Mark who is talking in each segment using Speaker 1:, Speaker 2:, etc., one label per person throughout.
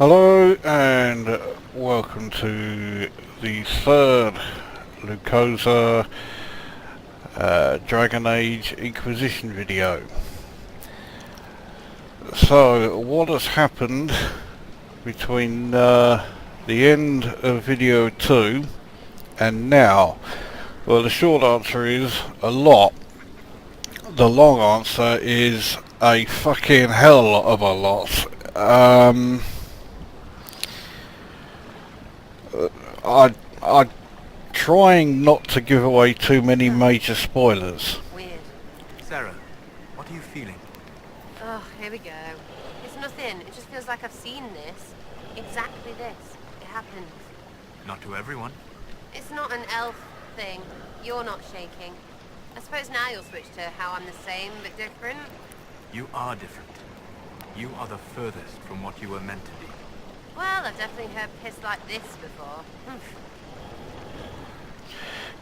Speaker 1: Hello and welcome to the third Lukozer Dragon Age Inquisition video. So what has happened between the end of video 2 and now? Well, the short answer is a lot. The long answer is a fucking hell of a lot. I'm trying not to give away too many major spoilers.
Speaker 2: Weird.
Speaker 3: Sarah, what are you feeling?
Speaker 2: Oh, here we go. It's nothing. It just feels like I've seen this. Exactly this. It happens.
Speaker 3: Not to everyone.
Speaker 2: It's not an elf thing. You're not shaking. I suppose now you'll switch to how I'm the same but different.
Speaker 3: You are different. You are the furthest from what you were meant to be.
Speaker 2: Well, I've definitely heard piss like this before.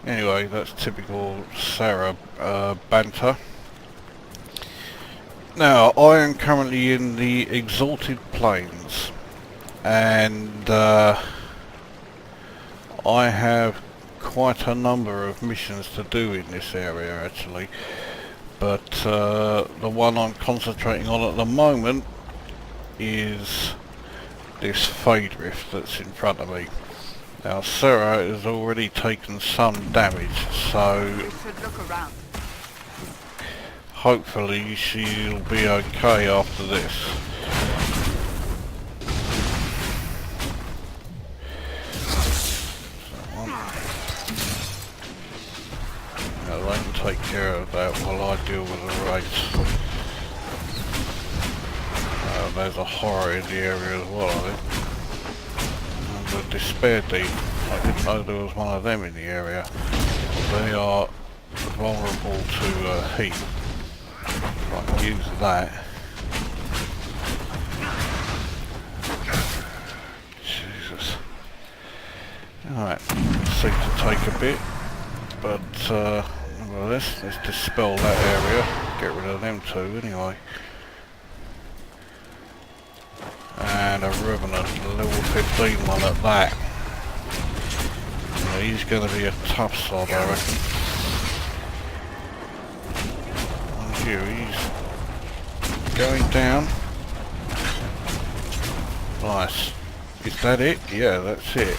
Speaker 1: Anyway, that's typical Sarah banter. Now, I am currently in the Exalted Plains, and I have quite a number of missions to do in this area actually, but the one I'm concentrating on at the moment is this fade rift that's in front of me. Now Sarah has already taken some damage, so
Speaker 4: You should look around.
Speaker 1: hopefully she'll be okay after this. Now they can take care of that while I deal with the race. There's a horror in the area as well, I think. And the despair deep. I didn't know there was one of them in the area. They are vulnerable to heat. I can use that. Jesus. Alright, seems to take a bit, but nevertheless, let's dispel that area. Get rid of them two anyway. And a Revenant, a level 15 one at that. Yeah, he's going to be a tough sod, I reckon. And here he's going down. Nice. Is that it? Yeah, that's it.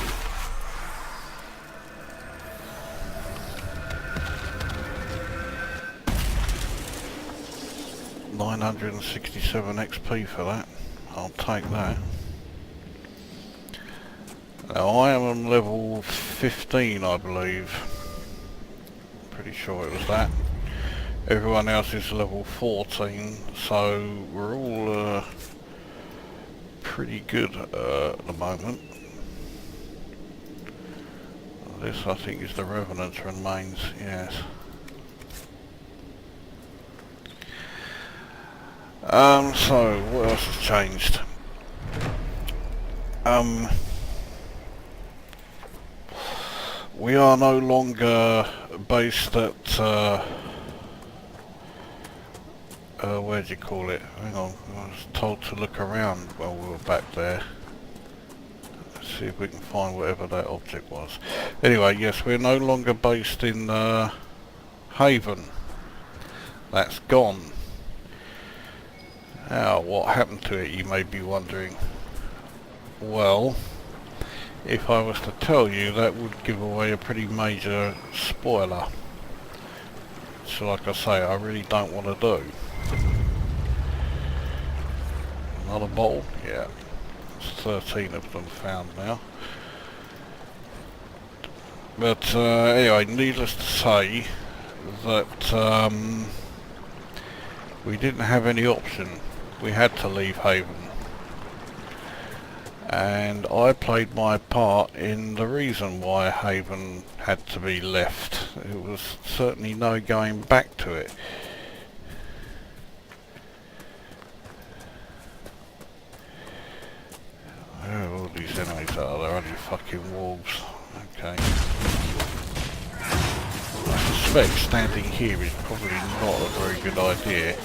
Speaker 1: $967 XP for that. I'll take that. Now I am on level 15, I believe. Pretty sure it was that. Everyone else is level 14, so we're all pretty good at the moment. This I think is the Revenant's remains, yes. So what else has changed? We are no longer based at, where do you call it? Hang on, I was told to look around while we were back there. Let's see if we can find whatever that object was. Anyway, yes, we're no longer based in Haven. That's gone. Now, what happened to it, you may be wondering. Well, if I was to tell you, that would give away a pretty major spoiler. So like I say, I really don't want to do. Another bottle? Yeah. There's 13 of them found now. But anyway, needless to say that we didn't have any option. We had to leave Haven. And I played my part in the reason why Haven had to be left. It was certainly no going back to it. Where are all these enemies are? They're only fucking wolves. Okay. I suspect standing here is probably not a very good idea.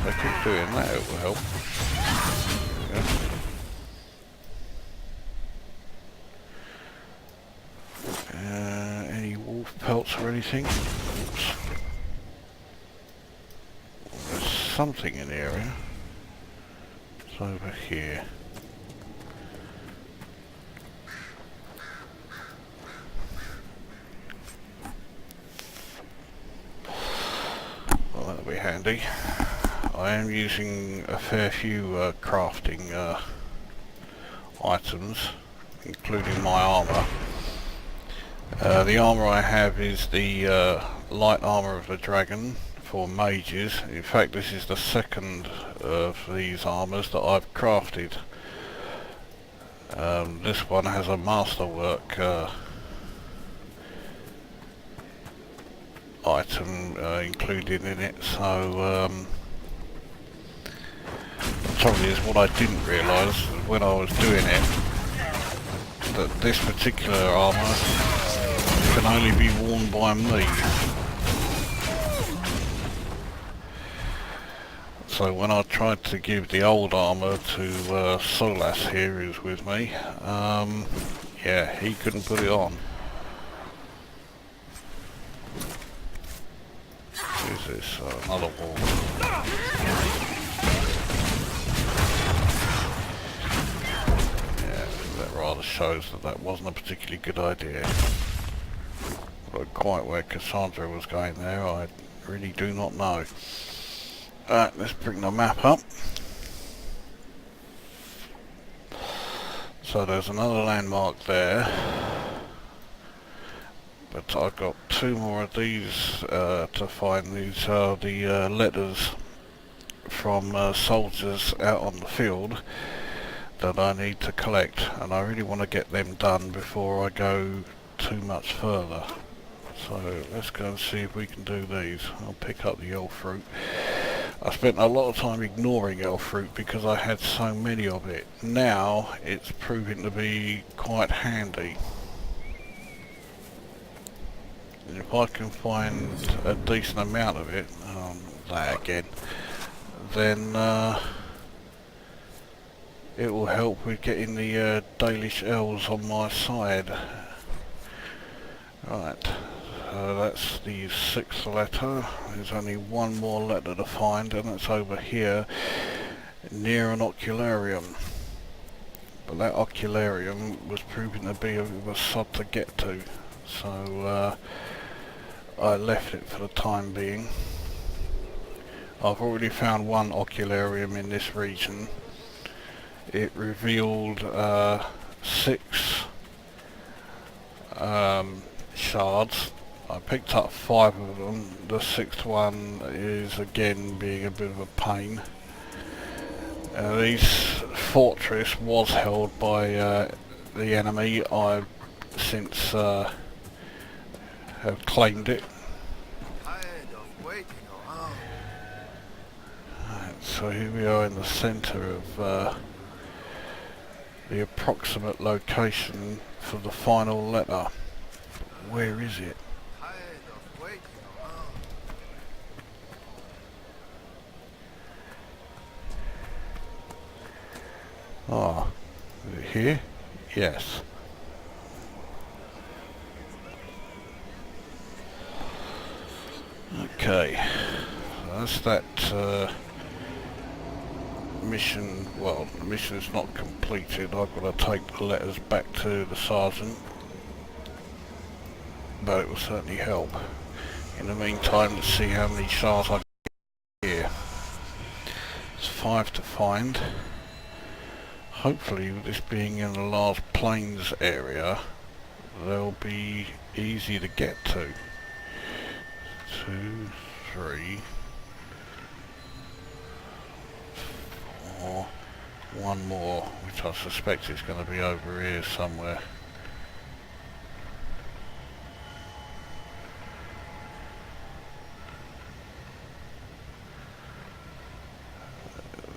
Speaker 1: They keep doing that, it will help. Any wolf pelts or anything? Oops. There's something in the area. It's over here. Well, that'll be handy. I am using a fair few crafting items, including my armour. The armour I have is the light armour of the dragon for mages. In fact, this is the second of these armours that I've crafted. This one has a masterwork item included in it, so the trouble is, what I didn't realise when I was doing it, that this particular armour can only be worn by me. So when I tried to give the old armour to Solas here, who's with me, yeah, he couldn't put it on. What is this? Another wall. Yeah, that rather shows that that wasn't a particularly good idea. But quite where Cassandra was going there, I really do not know. Alright, let's bring the map up. So there's another landmark there. But I've got two more of these to find. These are the letters from soldiers out on the field that I need to collect, and I really want to get them done before I go too much further. So let's go and see if we can do these. I'll pick up the elf fruit. I spent a lot of time ignoring elf fruit because I had so many of it. Now it's proving to be quite handy. And if I can find a decent amount of it, that again, then it will help with getting the Dalish elves on my side. Right. That's the 6th letter. There's only one more letter to find, and it's over here near an ocularium. But that ocularium was proving to be a bit of a sod to get to, so I left it for the time being. I've already found one ocularium in this region. It revealed 6 shards. I picked up 5 of them. The 6th one is again being a bit of a pain. This fortress was held by the enemy. I've since have claimed it. Right, so here we are in the centre of the approximate location for the final letter. Where is it? Ah, is it here? Yes. Okay, that's that mission. Well, the mission is not completed. I've got to take the letters back to the sergeant, but it will certainly help. In the meantime, let's see how many shards I get here. It's 5 to find. Hopefully, with this being in a large plains area, they'll be easy to get to. 2, 3, 4, one more, which I suspect is going to be over here somewhere.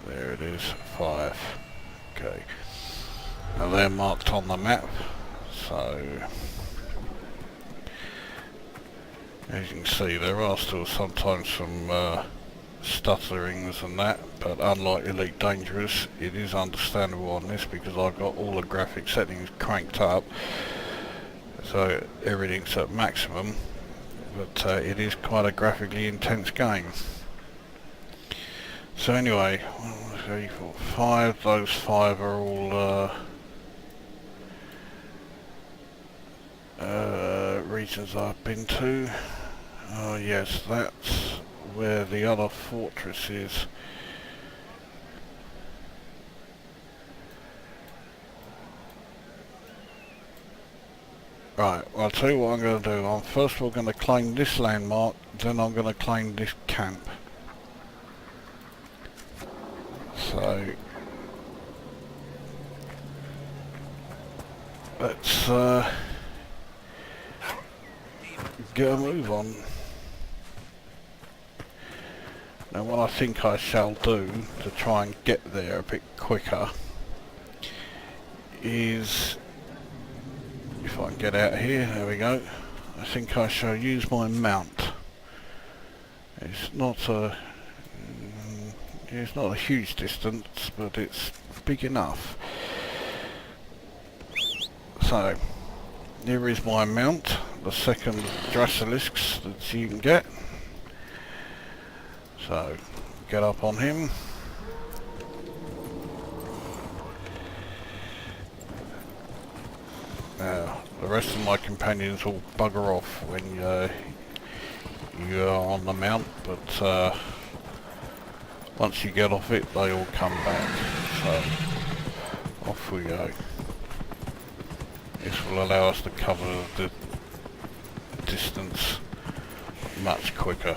Speaker 1: There it is, 5. Okay, now they're marked on the map, so as you can see there are still sometimes some stutterings and that, but unlike Elite Dangerous, it is understandable on this because I've got all the graphic settings cranked up, so everything's at maximum, but it is quite a graphically intense game. So anyway, 1, 2, 3, 4, 5, those 5 are all regions I've been to. Oh yes, that's where the other fortress is. Right, well, I'll tell you what I'm going to do. I'm first of all going to claim this landmark, then I'm going to claim this camp. So let's get a move on. Now what I think I shall do to try and get there a bit quicker is, if I can get out here, there we go, I think I shall use my mount. It's not a huge distance, but it's big enough. So here is my mount, the second Drasilisk that you can get. So get up on him. Now the rest of my companions will bugger off when you are on the mount, but once you get off it they all come back. So off we go. This will allow us to cover the distance much quicker.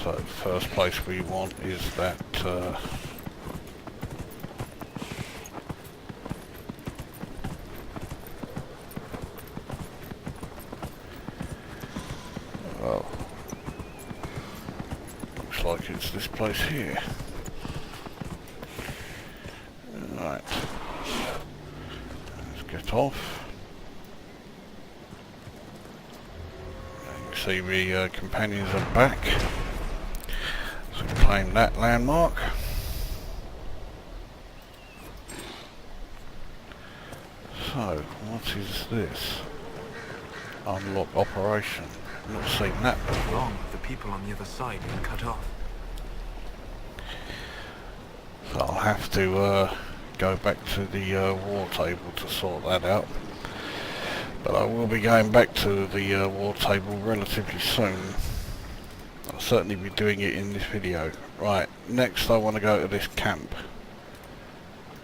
Speaker 1: So first place we want is that well, looks like it's this place here. Right, let's get off. You can see the companions are back. Claim that landmark. So, what is this? Unlock operation. I've not seen that before.
Speaker 3: Wrong, the people on the other side are cut off.
Speaker 1: So I'll have to go back to the war table to sort that out. But I will be going back to the war table relatively soon. I'll certainly be doing it in this video. Right, next I want to go to this camp.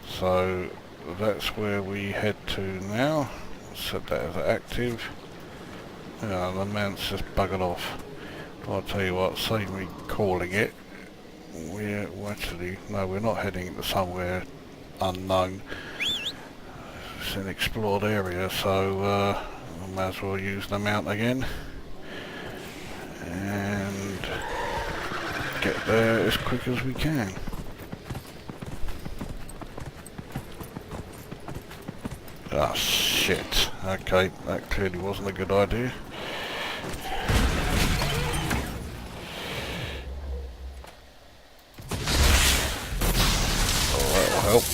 Speaker 1: So that's where we head to now. I'll set that as active. Yeah, the mount's just buggered off. I'll tell you what, save me calling it. We're actually, no, we're not heading to somewhere unknown. It's an explored area, so I might as well use the mount again. And get there as quick as we can. Ah, shit. Okay, that clearly wasn't a good idea. Oh, that'll help.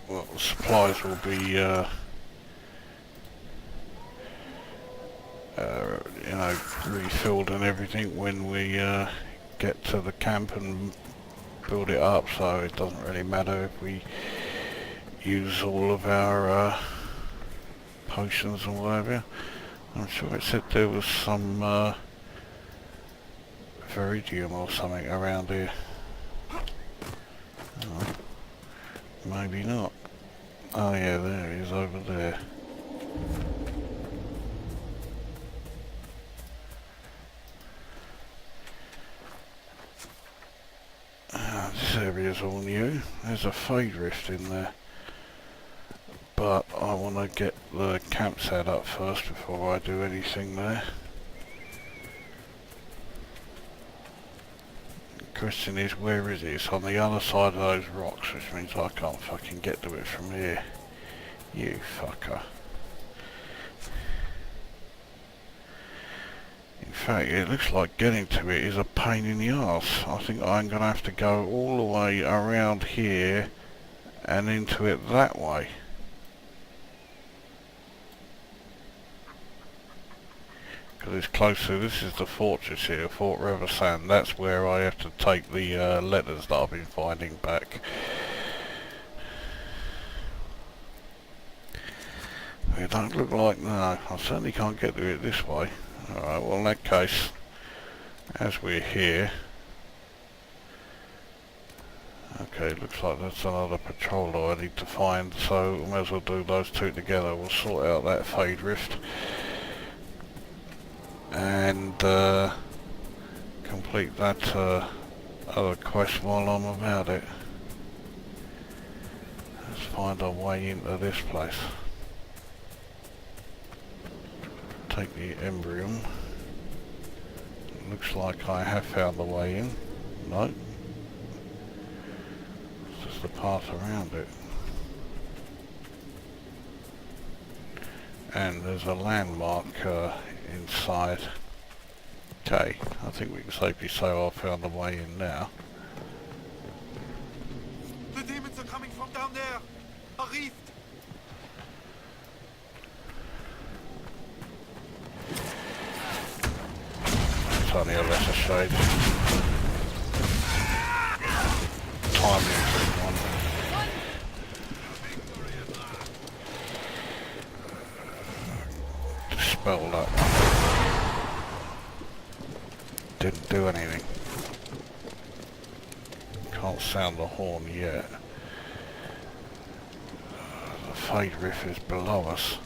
Speaker 1: Well, supplies will be, you know, refilled and everything when we get to the camp and build it up, so it doesn't really matter if we use all of our potions or whatever. I'm sure it said there was some Viridium or something around here. Oh, maybe not. Oh yeah, there he is over there. This area's all new. There's a fade rift in there. but I want to get the camp set up first before I do anything there. The question is, where is it? It's on the other side of those rocks, which means I can't fucking get to it from here. You fucker. In fact, it looks like getting to it is a pain in the arse. I think I'm going to have to go all the way around here and into it that way. Because it's closer. This is the fortress here, Fort Reversand. That's where I have to take the letters that I've been finding back. It don't look like, no, I certainly can't get to it this way. Alright, well in that case, as we're here, okay, looks like that's another patroller I need to find, so we may as well do those two together. We'll sort out that Fade Rift and complete that other quest while I'm about it. Let's find our way into this place. Take the Embrium. Looks like I have found the way in. No. It's just the path around it. And there's a landmark inside. Okay, I think we can safely say I found the way in now.
Speaker 4: The demons are coming from down there! A rift!
Speaker 1: It's only a lesser shade. Timing one. Dispel that one. Didn't do anything. Can't sound the horn yet. The Fade Rift is below us.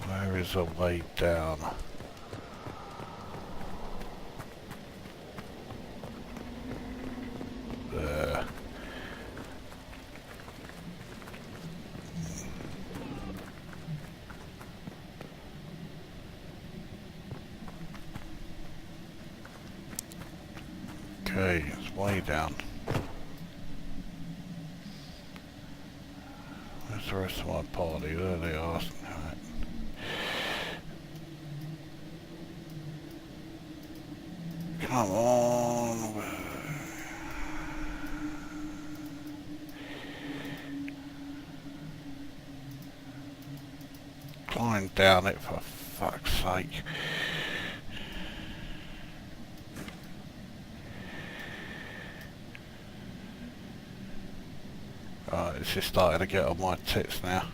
Speaker 1: There is a way down. There. Okay, it's way down. Where's the rest of my party? There they are. Right. Come on. Climb down it for fuck's sake. Right, it's just starting to get on my tits now.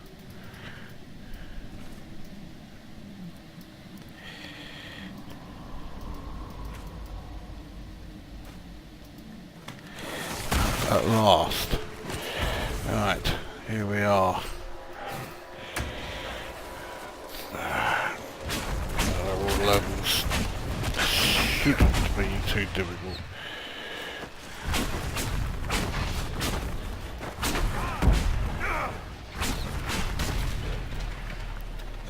Speaker 1: At last. Right, here we are. All levels shouldn't be too difficult.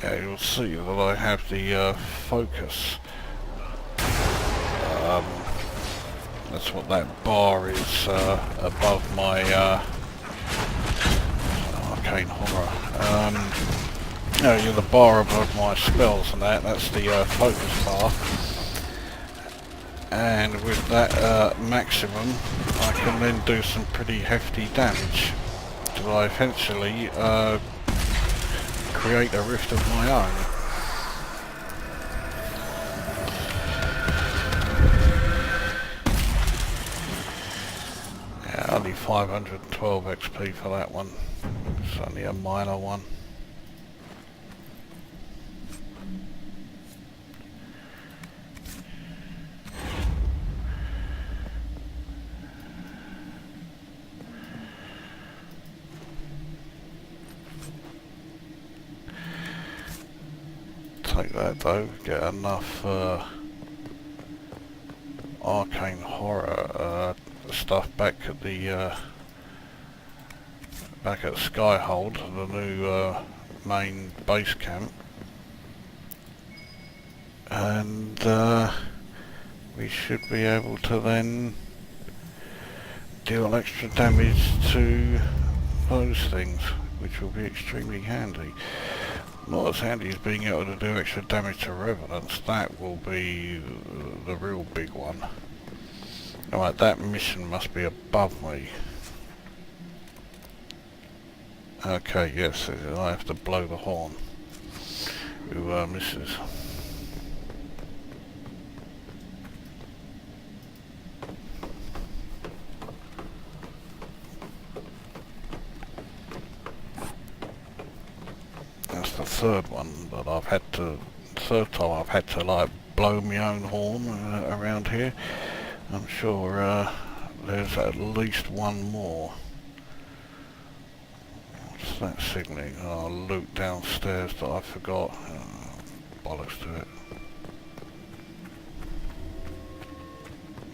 Speaker 1: Yeah, you'll see that I have the focus. That's what that bar is above my arcane horror. No, you're the bar above my spells and that's the focus bar. And with that maximum, I can then do some pretty hefty damage. So I eventually create a rift of my own. Yeah, only 512 XP for that one. It's only a minor one. Take that though, get enough arcane horror stuff back at the Skyhold, the new main base camp, and we should be able to then deal extra damage to those things, which will be extremely handy. Not as handy as being able to do extra damage to revenants. That will be the real big one. Alright, that mission must be above me. Okay, yes, I have to blow the horn. Who misses? That's the third one, but third time I've had to like blow my own horn around here. I'm sure there's at least one more. What's that signalling? Oh, loot downstairs that I forgot. Bollocks to it.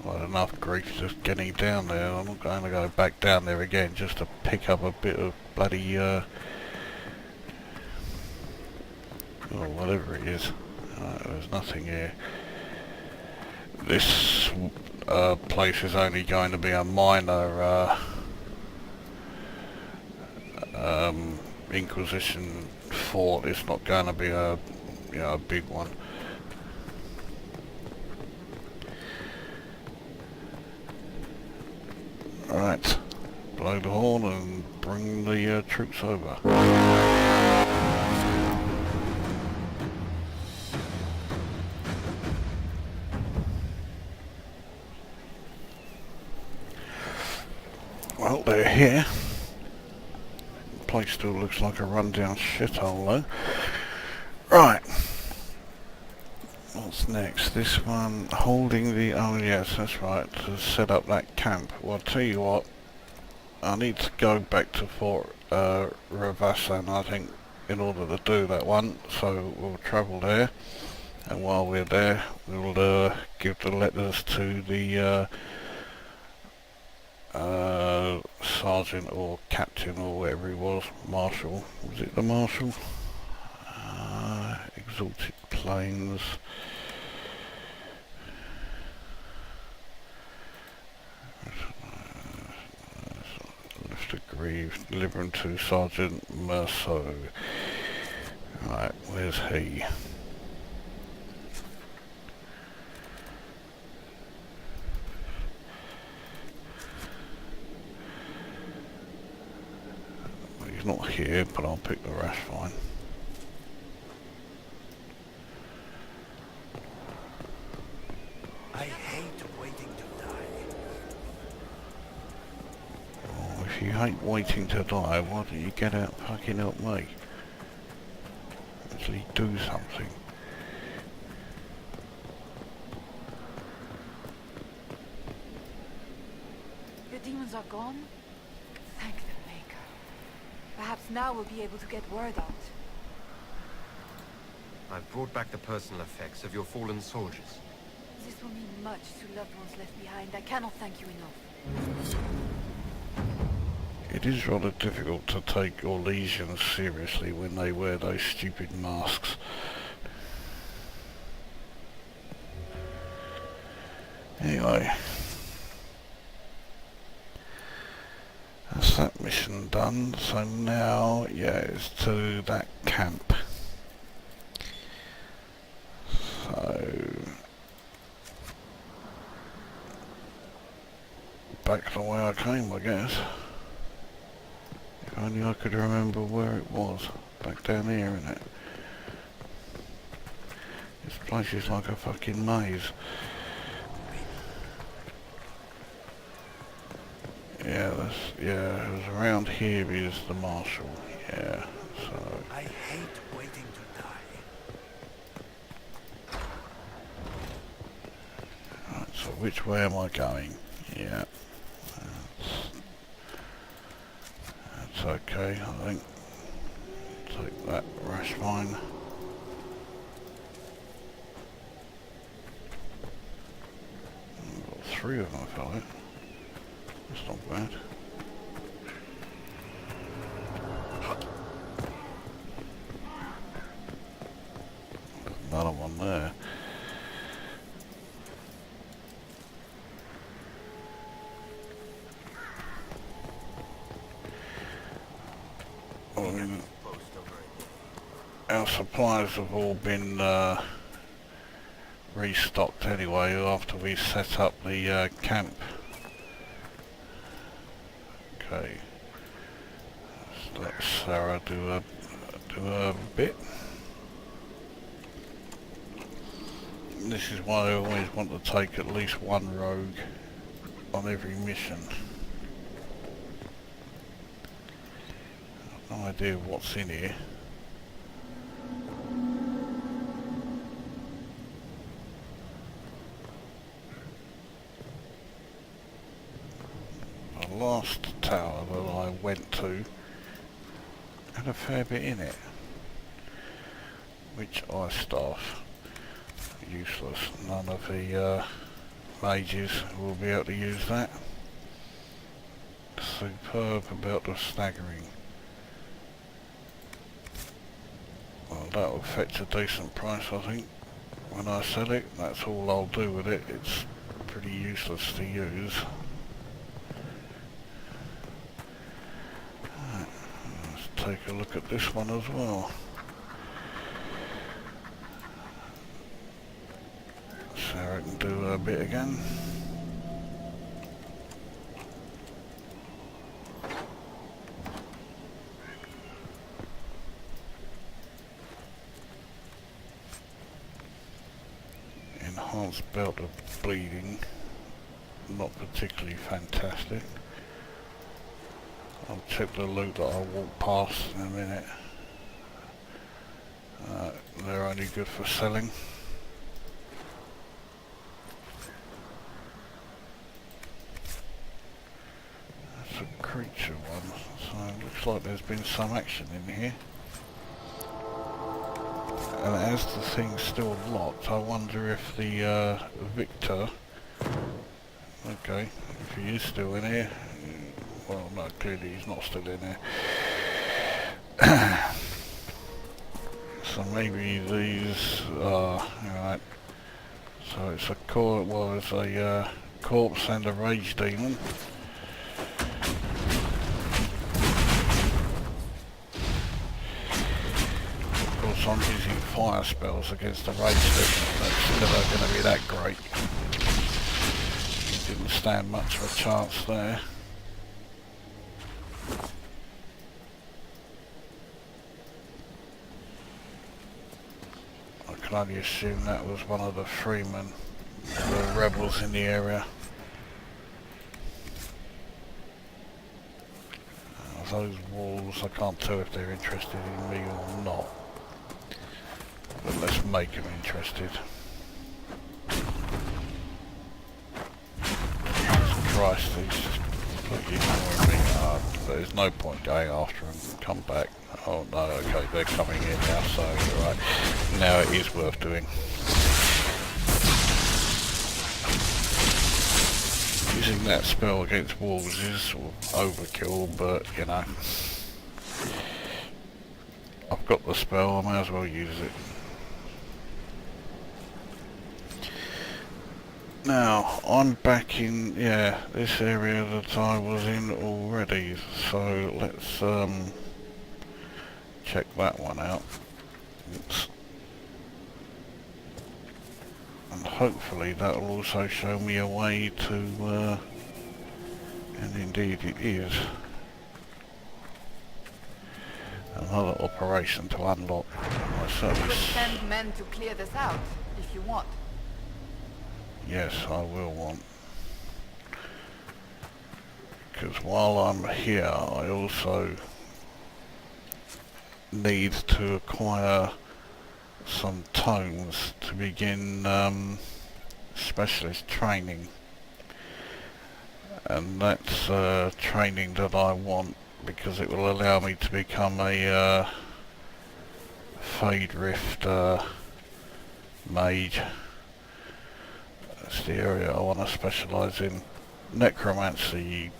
Speaker 1: I had enough grief just getting down there. I'm not going to go back down there again just to pick up a bit of bloody or whatever it is. There's nothing here. This place is only going to be a minor Inquisition fort. It's not going to be a a big one. Right, blow the horn and bring the troops over. Well, they're here. The place still looks like a rundown shithole though. Right. What's next? This one holding the... oh yes, that's right, to set up that camp. Well, I'll tell you what, I need to go back to Fort Ravassan, I think, in order to do that one. So we'll travel there, and while we're there, we'll give the letters to the sergeant or captain or whatever he was, marshal. Was it the marshal? Exalted Plains. Left aggrieved. Delivering to Sergeant Merceau. Right, where's he? He's not here, but I'll pick the rest fine.
Speaker 4: I hate waiting to die.
Speaker 1: Oh, if you hate waiting to die, why don't you get out and fucking help me? Actually do something.
Speaker 5: The demons are gone? Thank the Maker. Perhaps now we'll be able to get word out.
Speaker 6: I've brought back the personal effects of your fallen soldiers.
Speaker 5: This will mean much to loved ones left behind. I cannot thank you enough.
Speaker 1: It is rather difficult to take your legions seriously when they wear those stupid masks. Anyway, that's that mission done. So now, yeah, it's to that camp. So back the way I came, I guess. If only I could remember where it was. Back down here, innit? This place is like a fucking maze. Yeah, it was around here is the marshal. Yeah, so...
Speaker 4: I hate waiting to die.
Speaker 1: Right, so which way am I going? Yeah. That's okay, I think. Take that rash mine. 3 of them fell out. That's not bad. Another one there. Our supplies have all been restocked anyway after we set up the camp. Okay, let's let Sarah do a bit. This is why I always want to take at least one rogue on every mission. I've no idea what's in here. The last tower that I went to had a fair bit in it, which I staff. Useless. None of the mages will be able to use that. Superb about the staggering. Well, that will fetch a decent price, I think, when I sell it. That's all I'll do with it. It's pretty useless to use. Right, let's take a look at this one as well. Sarah can do a bit again. Enhanced belt of bleeding, not particularly fantastic. I'll check the loot that I'll walk past in a minute. They're only good for selling. Creature one, so it looks like there's been some action in here. And as the thing's still locked, I wonder if the Victor, okay, if he is still in here, well no, clearly he's not still in here. So maybe these are, alright, so it's a corpse and a rage demon. I'm using fire spells against the rage demon. That's never going to be that great. Didn't stand much of a chance there. I can only assume that was one of the freemen, the rebels in the area. Those walls, I can't tell if they're interested in me or not. But let's make them interested. Christ, he's just completely ignoring me. There's no point going after them. Come back. Oh no, okay, they're coming in now, so right. Now it is worth doing. Using that spell against wolves is overkill, but you know. I've got the spell, I may as well use it. Now, I'm back in, this area that I was in already, so let's check that one out. Oops. And hopefully that will also show me a way to, and indeed it is, another operation to unlock my service.
Speaker 5: We'll send men to clear this out, if you want.
Speaker 1: Yes, I will want. Because while I'm here, I also need to acquire some tomes to begin specialist training. And that's training that I want because it will allow me to become a Fade Rift mage. It's the area I want to specialise in. Necromancy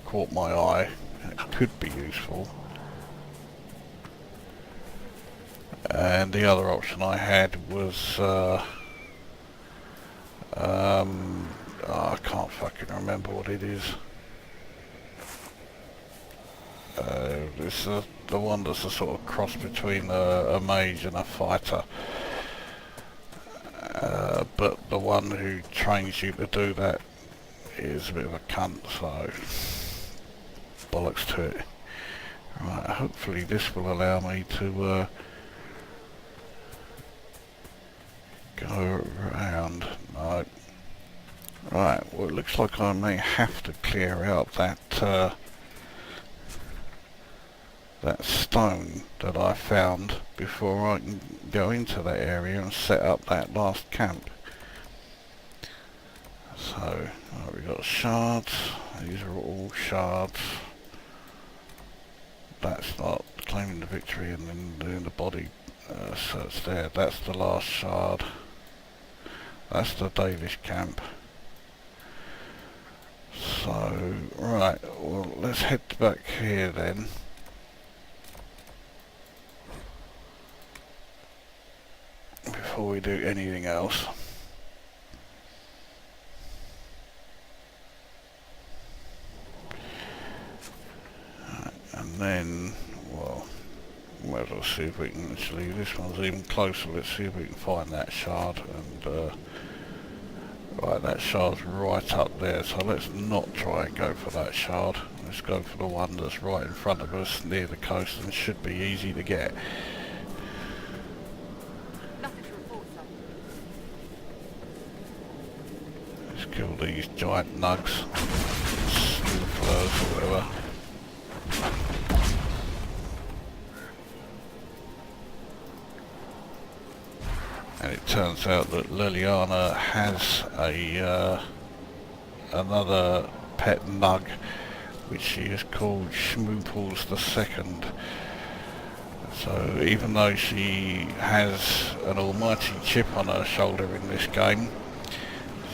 Speaker 1: caught my eye. It could be useful. And the other option I had was I can't fucking remember what it is. This is the one that's a sort of cross between a mage and a fighter. But the one who trains you to do that is a bit of a cunt, so bollocks to it. Right, hopefully this will allow me to go around. No. Right, well it looks like I may have to clear out that that stone that I found before I can go into that area and set up that last camp. So, we've got shards. These are all shards. That's not claiming the victory and then doing the body search there. That's the last shard. That's the Davis camp. So, right, well let's head back here then. Before we do anything else. Right, and then, well, might as well see if we can actually, this one's even closer, let's see if we can find that shard, and right, that shard's right up there, so let's not try and go for that shard. Let's go for the one that's right in front of us near the coast and should be easy to get. Let's kill these giant nugs, snowflowers or whatever. And it turns out that Liliana has a another pet nug, which she has called Schmooples II. So even though she has an almighty chip on her shoulder in this game,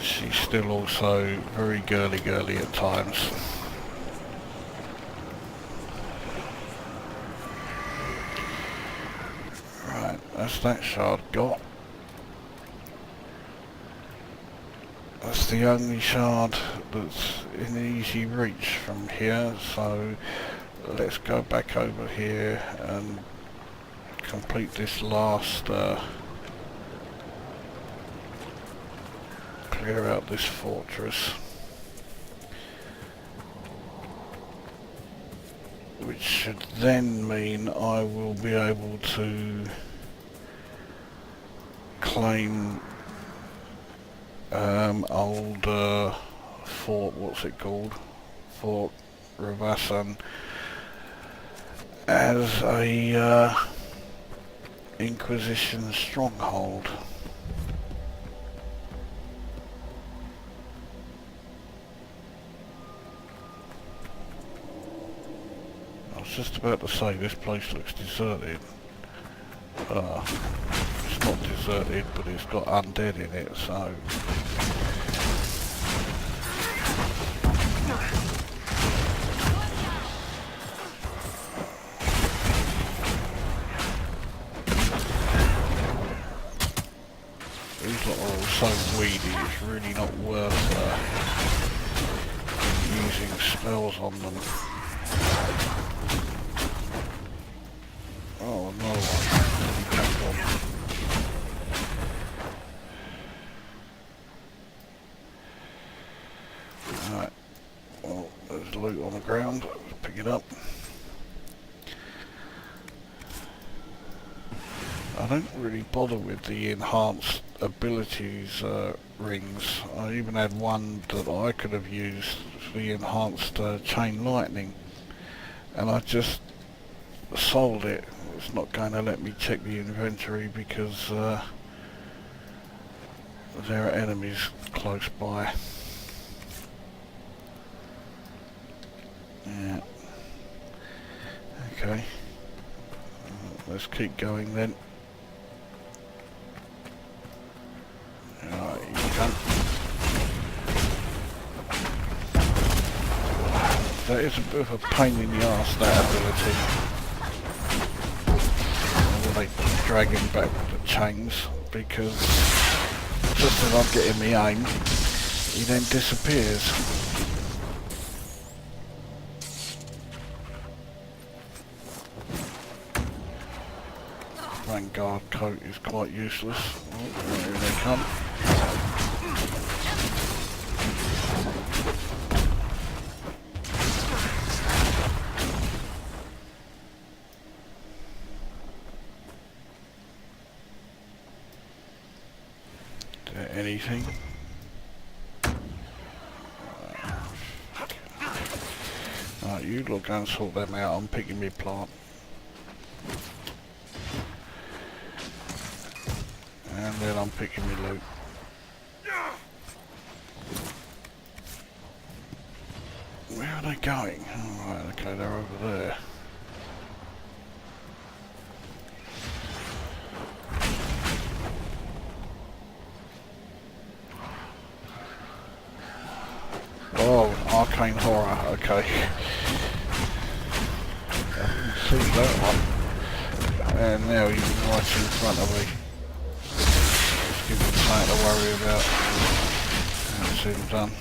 Speaker 1: she's still also very girly at times. Right, that's that shard got. That's the only shard that's in easy reach from here, so let's go back over here and complete this last clear out this fortress, which should then mean I will be able to claim old fort, what's it called? Fort Ravassan as a Inquisition stronghold. I was just about to say this place looks deserted. It's not deserted, but it's got undead in it, so these lot are all so weedy, it's really not worth using spells on them. Oh, another one. Alright, well, there's loot on the ground, let's pick it up. I don't really bother with the enhanced abilities rings. I even had one that I could have used for the enhanced chain lightning, and I just sold it. It's not going to let me check the inventory because there are enemies close by. Yeah. Okay. Let's keep going then. Right, you cunt. That is a bit of a pain in the arse, that ability. When they drag him back with the chains, because just as I'm getting me aim, he then disappears. Vanguard coat is quite useless. Oh, here they come. Is there anything? Right, you look and sort them out. I'm picking my plant. And then I'm picking my loot. Where are they going? Oh, right, okay, they're over there. Oh, arcane horror, okay. I didn't see that one. And now he's right in front of me. Give him something to worry about. That's him done.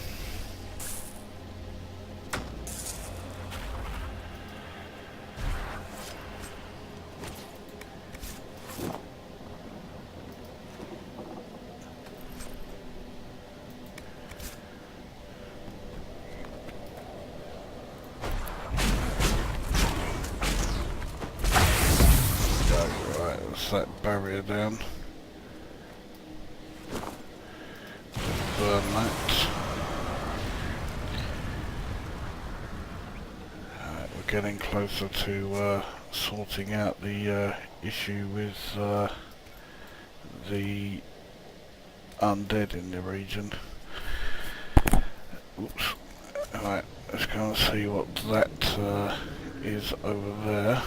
Speaker 1: Right, that's that barrier down. Burn that. We're getting closer to sorting out the issue with the undead in the region. Oops. Alright, let's go and see what that is over there.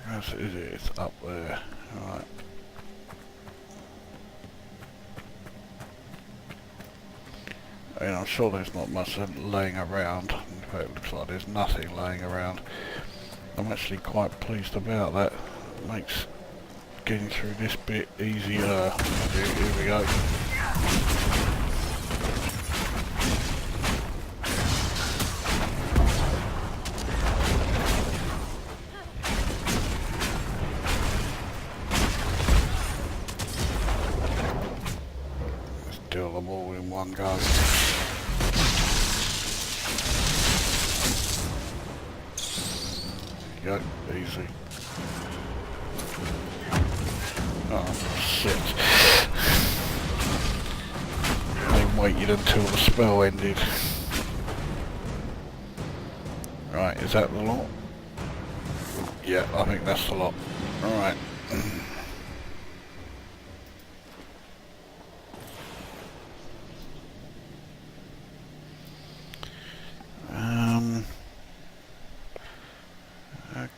Speaker 1: Whereas it is, it's up there. Alright. I mean, I'm sure there's not much laying around. In fact, it looks like there's nothing laying around. I'm actually quite pleased about that. It makes getting through this bit easier. Here we go. Let's deal them all in one go. Go, easy. Oh shit. I waited until the spell ended. Right, is that the lot? Yeah, I think that's the lot. Alright.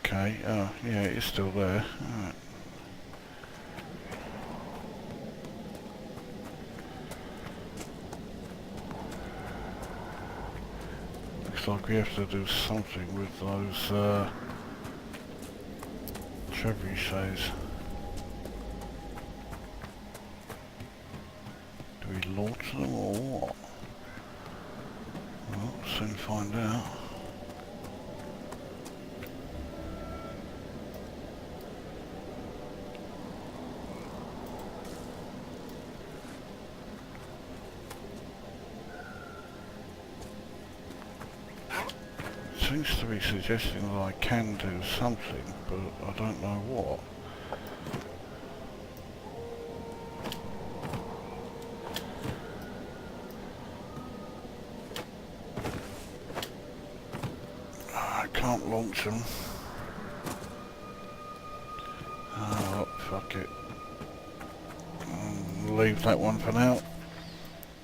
Speaker 1: Okay, oh yeah, it's still there. Alright. Looks like we have to do something with those trebuchets. Do we launch them or what? Well, soon find out. Seems to be suggesting that I can do something, but I don't know what. I can't launch them. Oh, fuck it. Leave that one for now,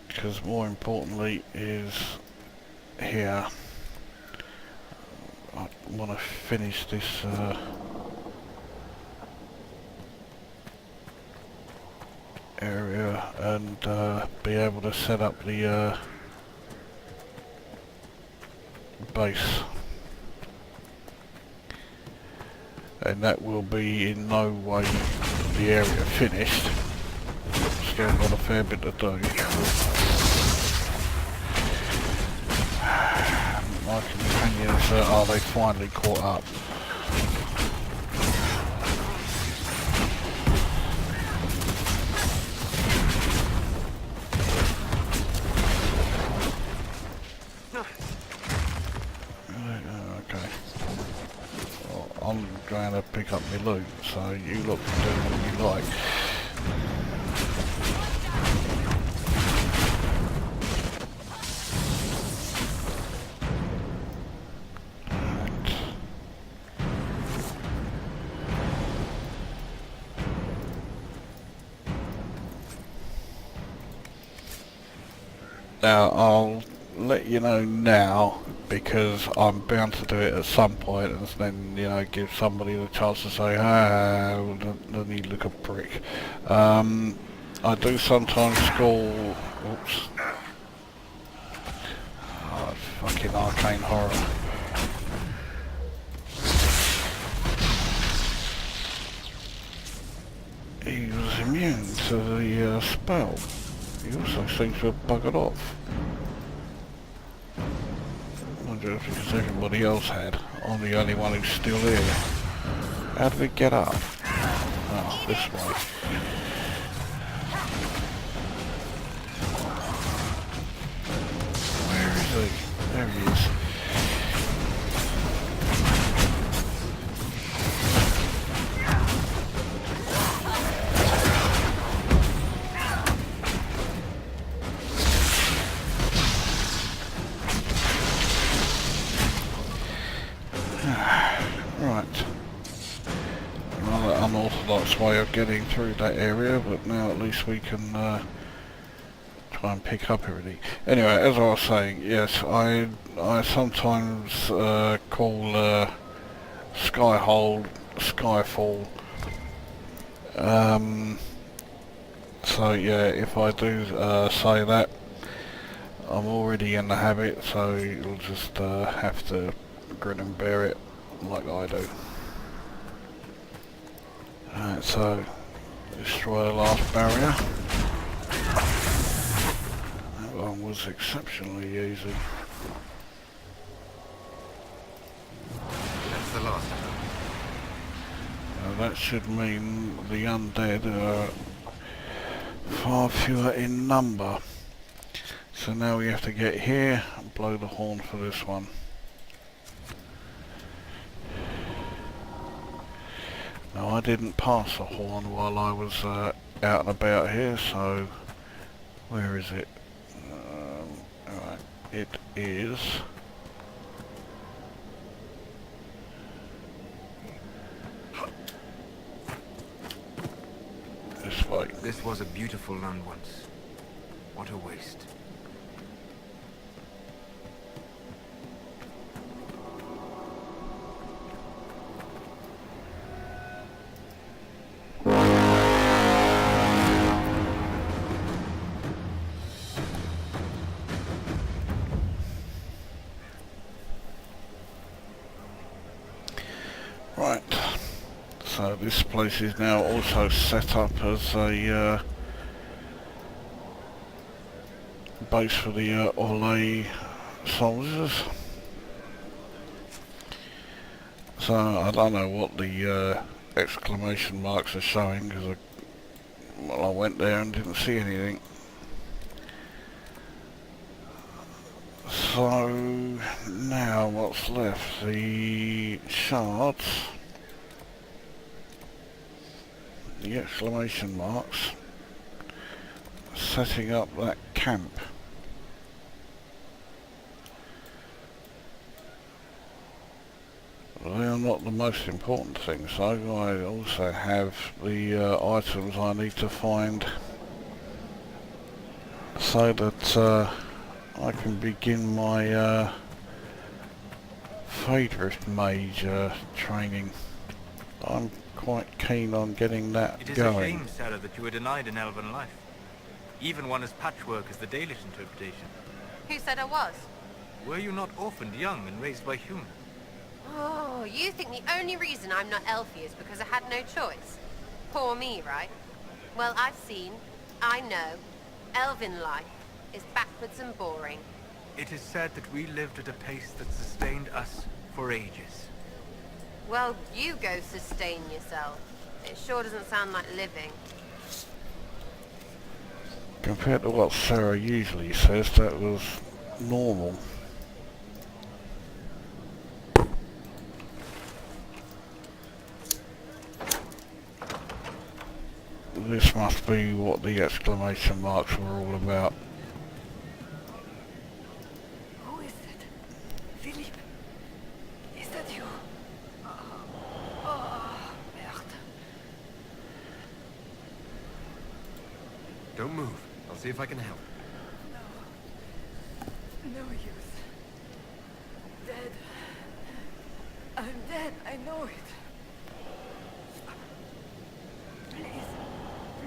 Speaker 1: because more importantly is here. want to finish this area and be able to set up the base. And that will be in no way the area finished. Still got a fair bit to do. My companions, are they finally caught up? Okay. Well, I'm going to pick up my loot, so you look and do what you like. Now, I'll let you know now, because I'm bound to do it at some point, and then, you know, give somebody the chance to say, ah, then you look a prick. I do sometimes call, oops, oh, fucking arcane horror. He was immune to the spell. He also seems to have buggered off. I wonder if because everybody else had. I'm the only one who's still here. How did he get up? Oh, this way. Where is he? There he is. Way of getting through that area, but now at least we can try and pick up everything. Anyway, as I was saying, yes, I sometimes call Skyhold Skyfall. So yeah, if I do say that, I'm already in the habit, so you'll just have to grin and bear it like I do. Alright, so destroy the last barrier. That one was exceptionally easy.
Speaker 6: That's the last of them.
Speaker 1: Now that should mean the undead are far fewer in number. So now we have to get here and blow the horn for this one. Now I didn't pass the horn while I was out and about here, so where is it? Alright, it is this way.
Speaker 3: This was a beautiful land once. What a waste.
Speaker 1: Right, so this place is now also set up as a base for the Olay soldiers. So I don't know what the exclamation marks are showing, because I went there and didn't see anything. So now what's left? The shards, the exclamation marks, setting up that camp. They are not the most important things though. I also have the items I need to find so that I can begin my Faedrift Mage training. I'm quite keen on getting that
Speaker 3: It is
Speaker 1: going.
Speaker 3: a shame, Sarah, that you were denied an elven life. Even one as patchwork as the Dalish interpretation.
Speaker 2: Who said I was?
Speaker 3: Were you not orphaned young and raised by humans?
Speaker 2: Oh, you think the only reason I'm not elfy is because I had no choice? Poor me, right? Well, I've seen, I know, elven life is backwards and boring.
Speaker 3: It is said that we lived at a pace that sustained us for ages.
Speaker 2: Well, you go sustain yourself. It sure doesn't sound like living.
Speaker 1: Compared to what Sarah usually says, that was normal. This must be what the exclamation marks were all about.
Speaker 5: Who is it? Philippe? Is that you? Merde.
Speaker 6: Don't move. I'll see if I can help.
Speaker 5: No use. Dead. I'm dead, I know it.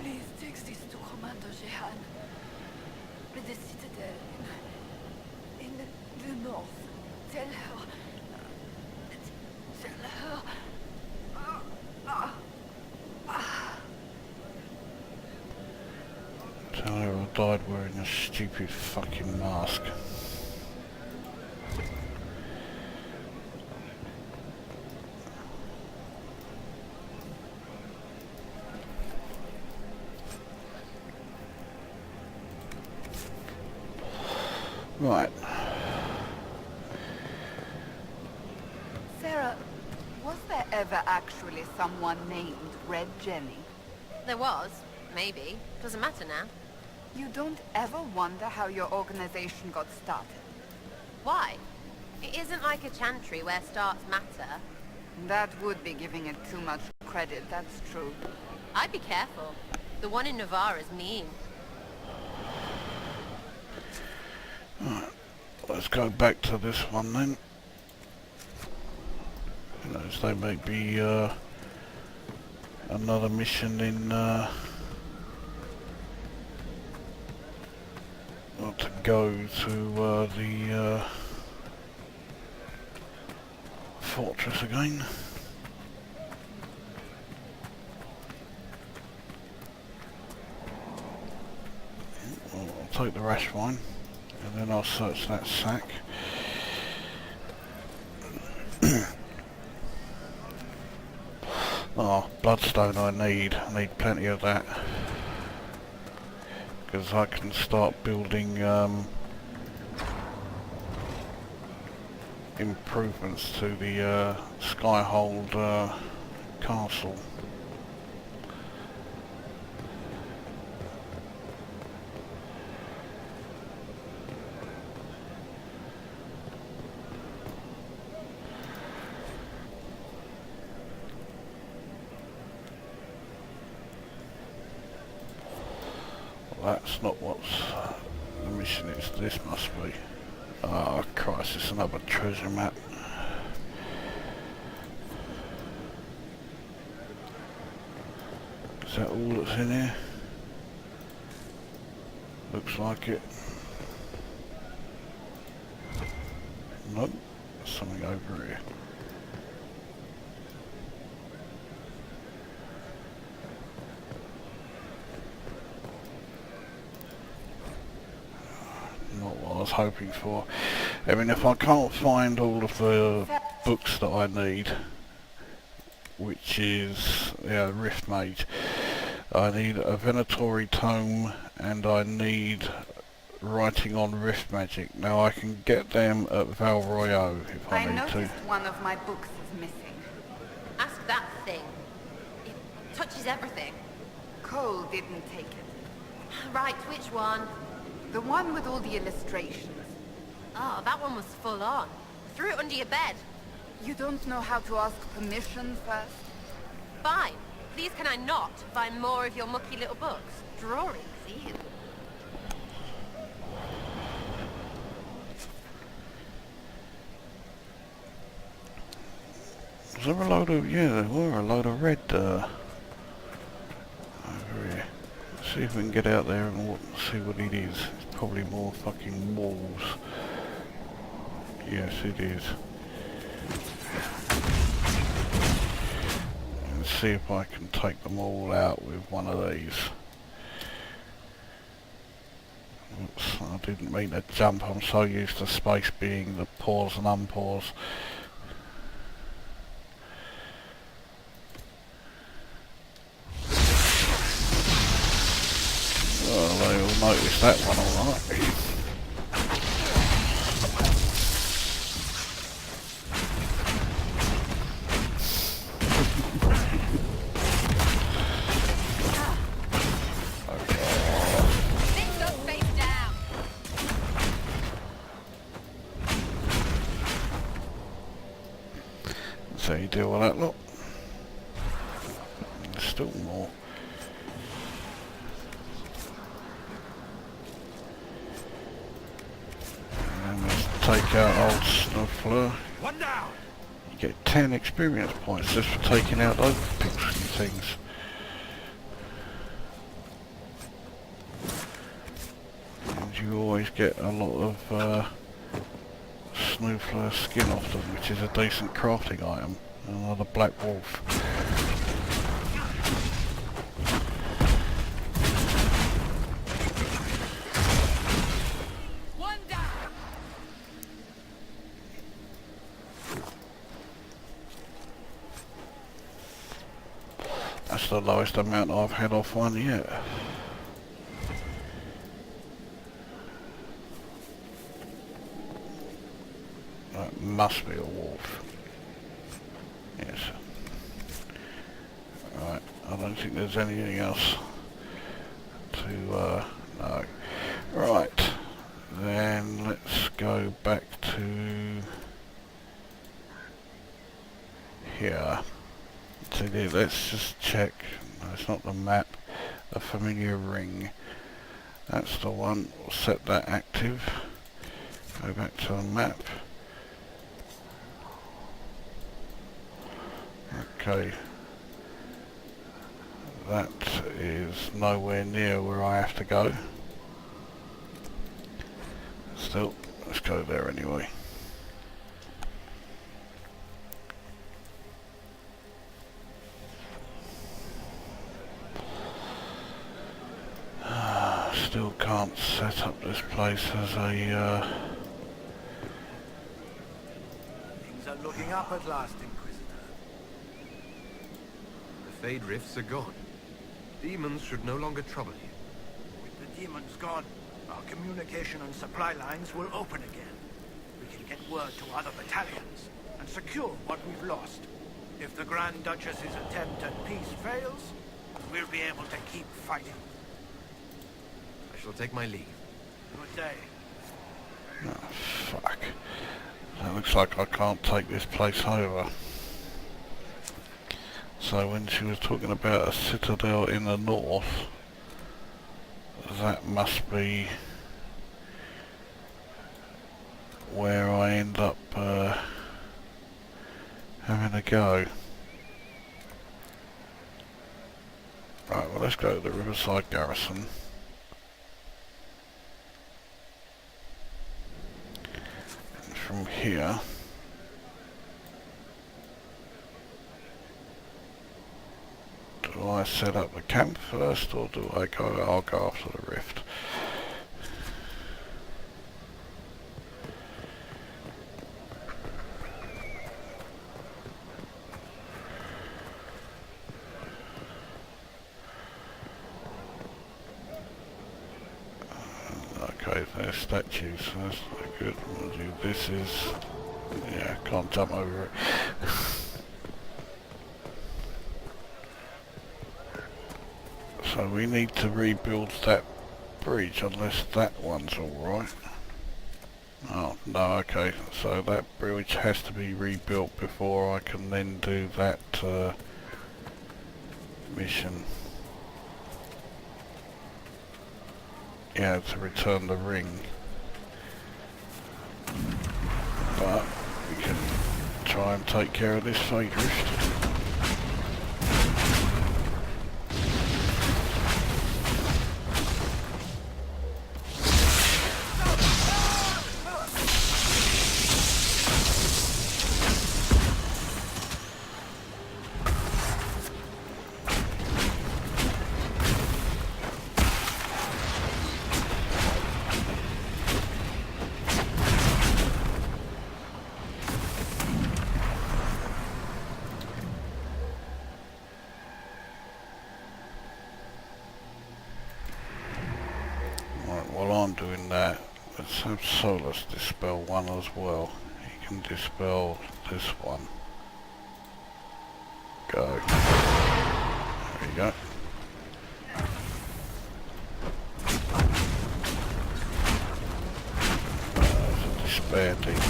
Speaker 5: Please take this to Commander Jehan. At the Citadel in the north. Tell her.
Speaker 1: Tell her I died wearing a stupid fucking mask. Right.
Speaker 7: Sarah, was there ever actually someone named Red Jenny?
Speaker 2: There was, maybe. Doesn't matter now.
Speaker 7: You don't ever wonder how your organization got started?
Speaker 2: Why? It isn't like a chantry where starts matter.
Speaker 7: That would be giving it too much credit, that's true.
Speaker 2: I'd be careful. The one in Navarre is mean.
Speaker 1: Right. Let's go back to this one then. You know, so there may be another mission in well, to go to the fortress again. I'll take the rash wine and then I'll search that sack. Oh, bloodstone I need plenty of that. Because I can start building improvements to the Skyhold castle. That's not what the mission is. This must be. Oh Christ, it's another treasure map. Is that all that's in here? Looks like it. Nope, there's something over here. Not what I was hoping for. I mean, if I can't find all of the books that I need, which is Rift Mage, I need a Venatori tome and I need writing on Rift Magic. Now I can get them at Val Royale if I need to.
Speaker 7: Noticed one of my books is missing.
Speaker 2: Ask that thing. It touches everything.
Speaker 7: Cole didn't take it.
Speaker 2: Right, which one?
Speaker 7: The one with all the illustrations.
Speaker 2: Oh, that one was full on. Threw it under your bed.
Speaker 7: You don't know how to ask permission first?
Speaker 2: Fine. Please can I not find more of your mucky little books? Drawings, ew.
Speaker 1: Was there a load of, yeah, there were a load of red over here. Let's see if we can get out there and see what it is. It's probably more fucking walls. Yes, it is. Let's see if I can take them all out with one of these. Oops, I didn't mean to jump. I'm so used to space being the pause and unpause. Well, they all noticed that one alright. So you deal with that lot. There's still more. And let's take out old Snuffler.
Speaker 4: One down.
Speaker 1: You get 10 experience points just for taking out those pixels and things. And you always get a lot of Snuffler skin off them, which is a decent crafting item. Another black wolf.
Speaker 5: One down.
Speaker 1: That's the lowest amount I've had off one yet. That must be a wolf. Yes. Right, I don't think there's anything else to, no. Right, then let's go back to here. So let's just check, no, it's not the map, a familiar ring. That's the one, we'll set that active. Go back to the map. Okay, that is nowhere near where I have to go. Still, let's go there anyway. Still can't set up this place as a
Speaker 4: Things are looking up at last, Inquisitor.
Speaker 6: The Fade Rifts are gone. Demons should no longer trouble you.
Speaker 4: With the demons gone, our communication and supply lines will open again. We can get word to other battalions and secure what we've lost. If the Grand Duchess's attempt at peace fails, we'll be able to keep fighting.
Speaker 6: I shall take my leave.
Speaker 4: Good day.
Speaker 1: oh, fuck. It looks like I can't take this place over. So when she was talking about a citadel in the north, that must be where I end up having a go. Right, well let's go to the Riverside Garrison. And from here, do I set up the camp first or do I go, I'll go after the rift. Okay, there's statues, that's not good. This is, yeah, can't jump over it. So we need to rebuild that bridge unless that one's alright. Oh, no, okay, so that bridge has to be rebuilt before I can then do that mission. Yeah, to return the ring. But we can try and take care of this fade drift. While I'm doing that, let's have Solus dispel one as well. He can dispel this one. Go. There you go. There's a despair demon.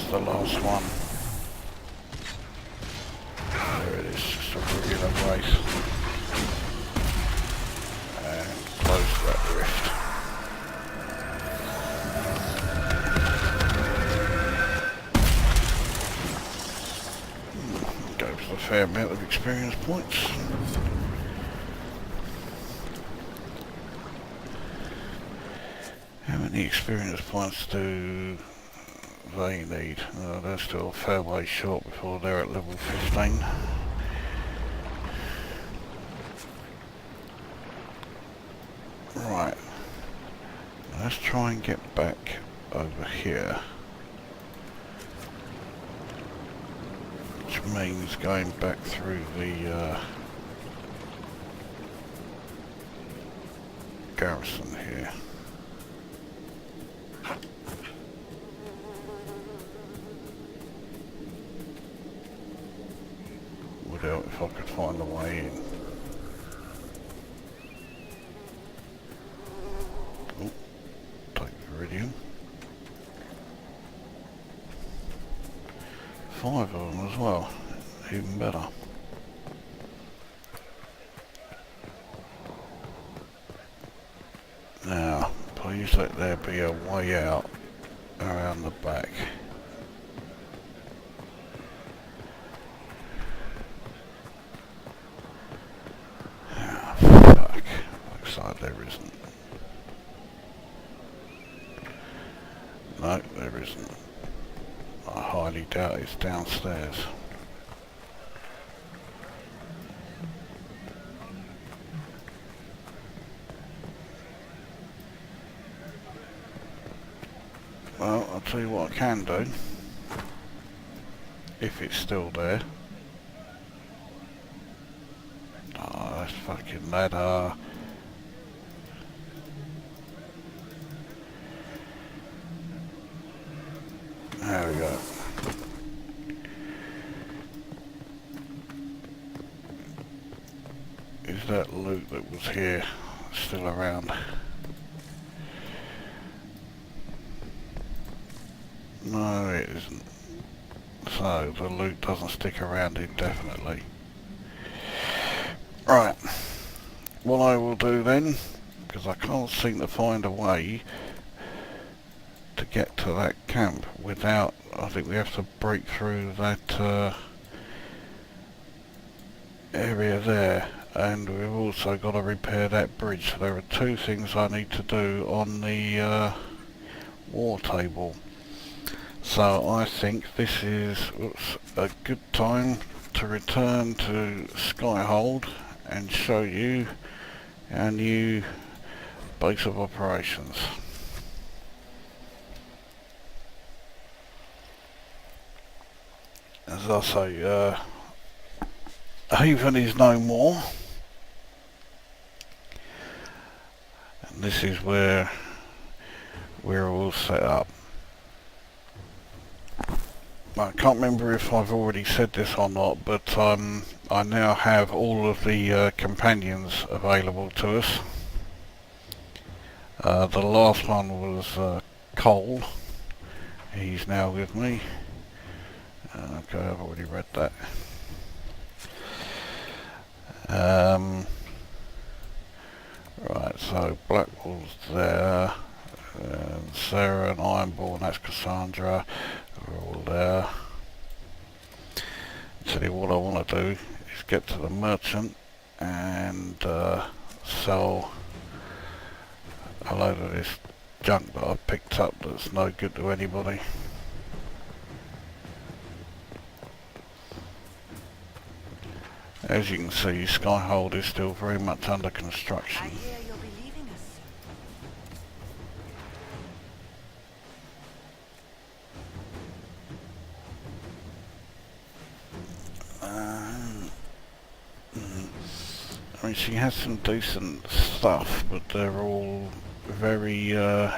Speaker 1: The last one. There it is, just a regular race. And close that rift. Goes a fair amount of experience points. How many experience points do they need? They're still a fair way short before they're at level 15. Right, let's try and get back over here, which means going back through the garrison here. Would help if I could find a way in. Oh, take Viridian. 5 of them as well, even better. Now, please let there be a way out around the back. There isn't. No, there isn't. I highly doubt it's downstairs. Well, I'll tell you what I can do. If it's still there. Oh, that's fucking ladder. There we go. Is that loot that was here still around? No, it isn't. So the loot doesn't stick around indefinitely. Right. What I will do then, because I can't seem to find a way to get to that camp without, I think we have to break through that area there, and we've also got to repair that bridge. So there are 2 things I need to do on the war table. So I think this is a good time to return to Skyhold and show you our new base of operations. As I say, Haven is no more, and this is where we're all set up. I can't remember if I've already said this or not, but I now have all of the companions available to us. The last one was Cole. He's now with me. Okay, I've already read that. Right, so Blackwall's there, and Sarah and Ironborn, that's Cassandra, are all there. Actually, what I want to do is get to the merchant and sell a load of this junk that I've picked up that's no good to anybody. As you can see, Skyhold is still very much under construction.
Speaker 5: I hear you'll be leaving us
Speaker 1: I mean, she has some decent stuff, but they're all very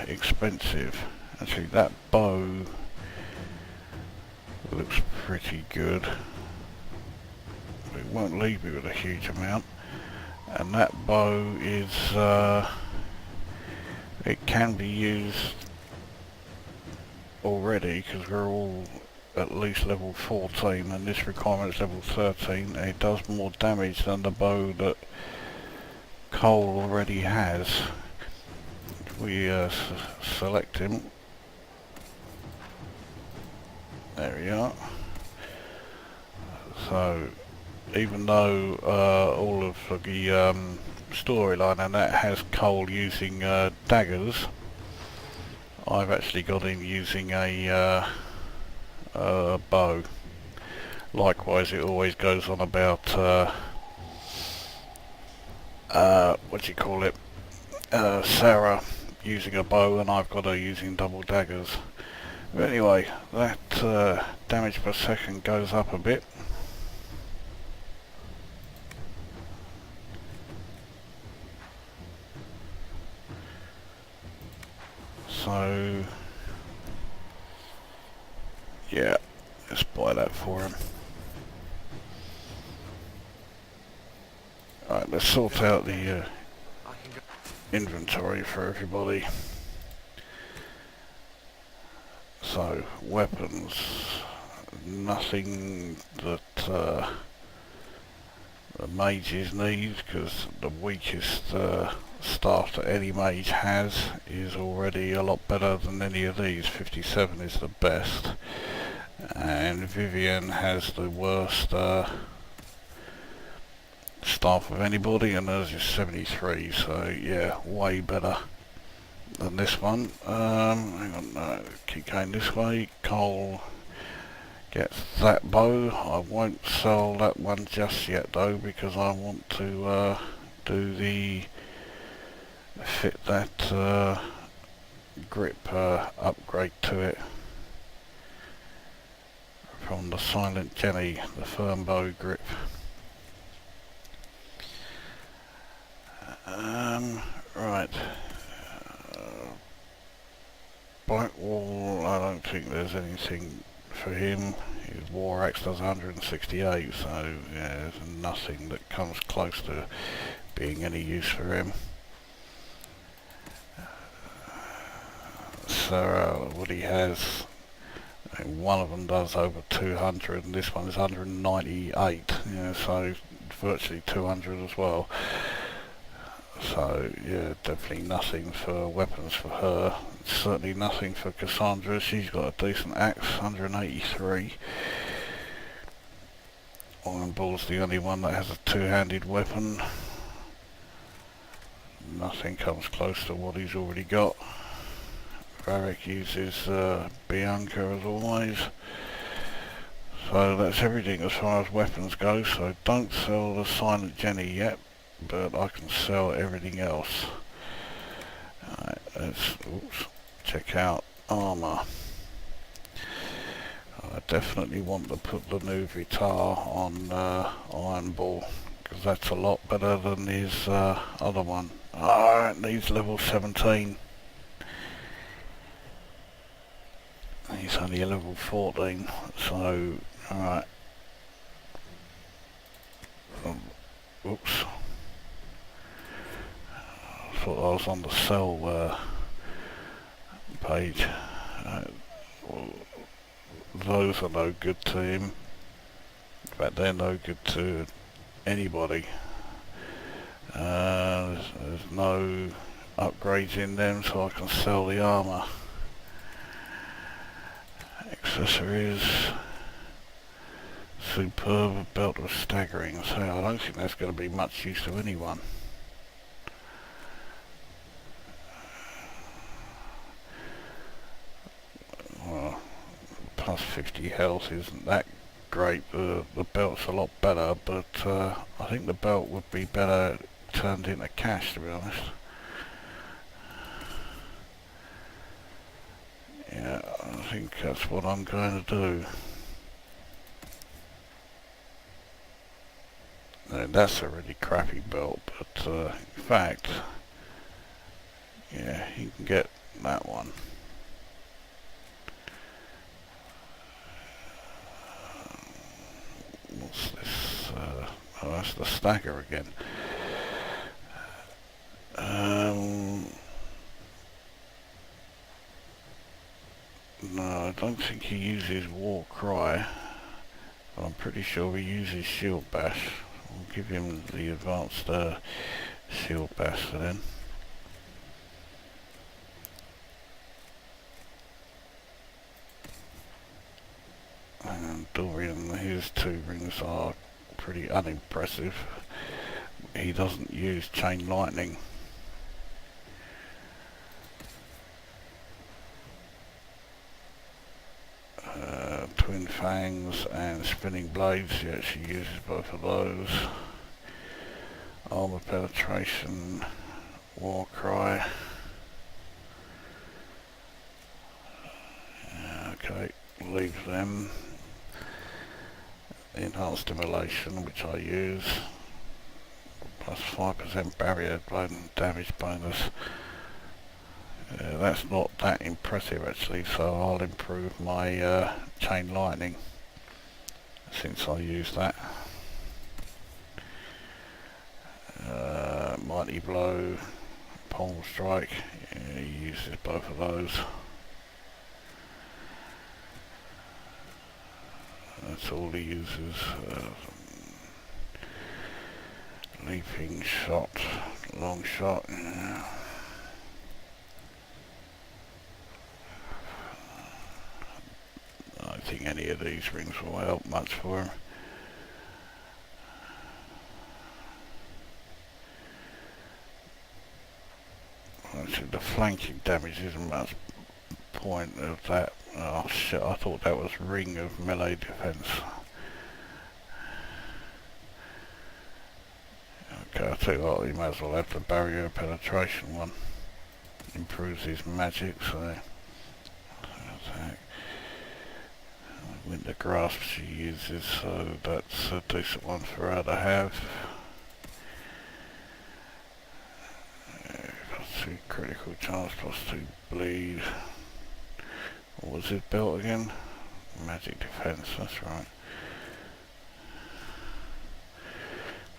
Speaker 1: expensive. Actually, that bow looks pretty good. It won't leave me with a huge amount. And that bow is, it can be used already because we're all at least level 14 and this requirement is level 13. And it does more damage than the bow that Cole already has. If we select him, there we are. So even though all of the storyline and that has Cole using daggers, I've actually got him using a bow. Likewise, it always goes on about what do you call it, Sarah using a bow, and I've got her using double daggers. But anyway, that damage per second goes up a bit. So yeah, let's buy that for him. Alright, let's sort out the inventory for everybody. So, weapons, nothing that the mages need, because the weakest staff that any mage has is already a lot better than any of these. 57 is the best, and Vivian has the worst staff of anybody, and hers is 73, so yeah, way better than this one. Hang on, no, keep going this way. Cole gets that bow. I won't sell that one just yet though, because I want to do the fit that grip upgrade to it from the Silent Jenny, the firm bow grip. Right. Blackwall, I don't think there's anything for him. His War Axe does 168, so yeah, there's nothing that comes close to being any use for him. So what he has, one of them does over 200 and this one is 198, yeah, so virtually 200 as well. So yeah, definitely nothing for weapons for her. Certainly nothing for Cassandra. She's got a decent axe, 183. Ironball's the only one that has a two-handed weapon. Nothing comes close to what he's already got. Varric uses Bianca as always. So that's everything as far as weapons go. So don't sell the Silent Jenny yet, but I can sell everything else. Alright, let's check out armour. I definitely want to put the new Vitar on Ironball, because that's a lot better than his other one. Ah, it needs level 17. He's only a level 14, so alright. Oops. thought I was on the sell page. Well, those are no good to him. In fact, they're no good to anybody. There's no upgrades in them, so I can sell the armour. Accessories. Superb belt of staggering. So I don't think that's going to be much use to anyone. Well, plus 50 health isn't that great. The belt's a lot better, but I think the belt would be better turned into cash, to be honest. Yeah, I think that's what I'm going to do. And that's a really crappy belt, but in fact, yeah, you can get that one. What's this? Oh, that's the stagger again. No, I don't think he uses War Cry, but I'm pretty sure he uses Shield Bash. We'll give him the advanced Shield Bash then. And Dorian, his 2 rings are pretty unimpressive. He doesn't use Chain Lightning. Twin Fangs and Spinning Blades, he actually uses both of those. Armor Penetration, War Cry. Okay, leave them. Enhanced Immolation, which I use. Plus 5% barrier damage bonus. That's not that impressive actually, so I'll improve my Chain Lightning since I use that. Mighty Blow, Pole Strike, yeah, he uses both of those. That's all he uses. Leaping Shot, Long Shot, yeah. I don't think any of these rings will help much for him. Actually, the flanking damage isn't much point of that. Oh shit, I thought that was ring of melee defense. Okay, I'll tell you what, you might as well have the barrier penetration one. Improves his magic, so attack. Winter Grasp she uses, so that's a decent one for her to have. Plus 2 critical chance, plus 2 bleed. What was his belt again? Magic defense, that's right.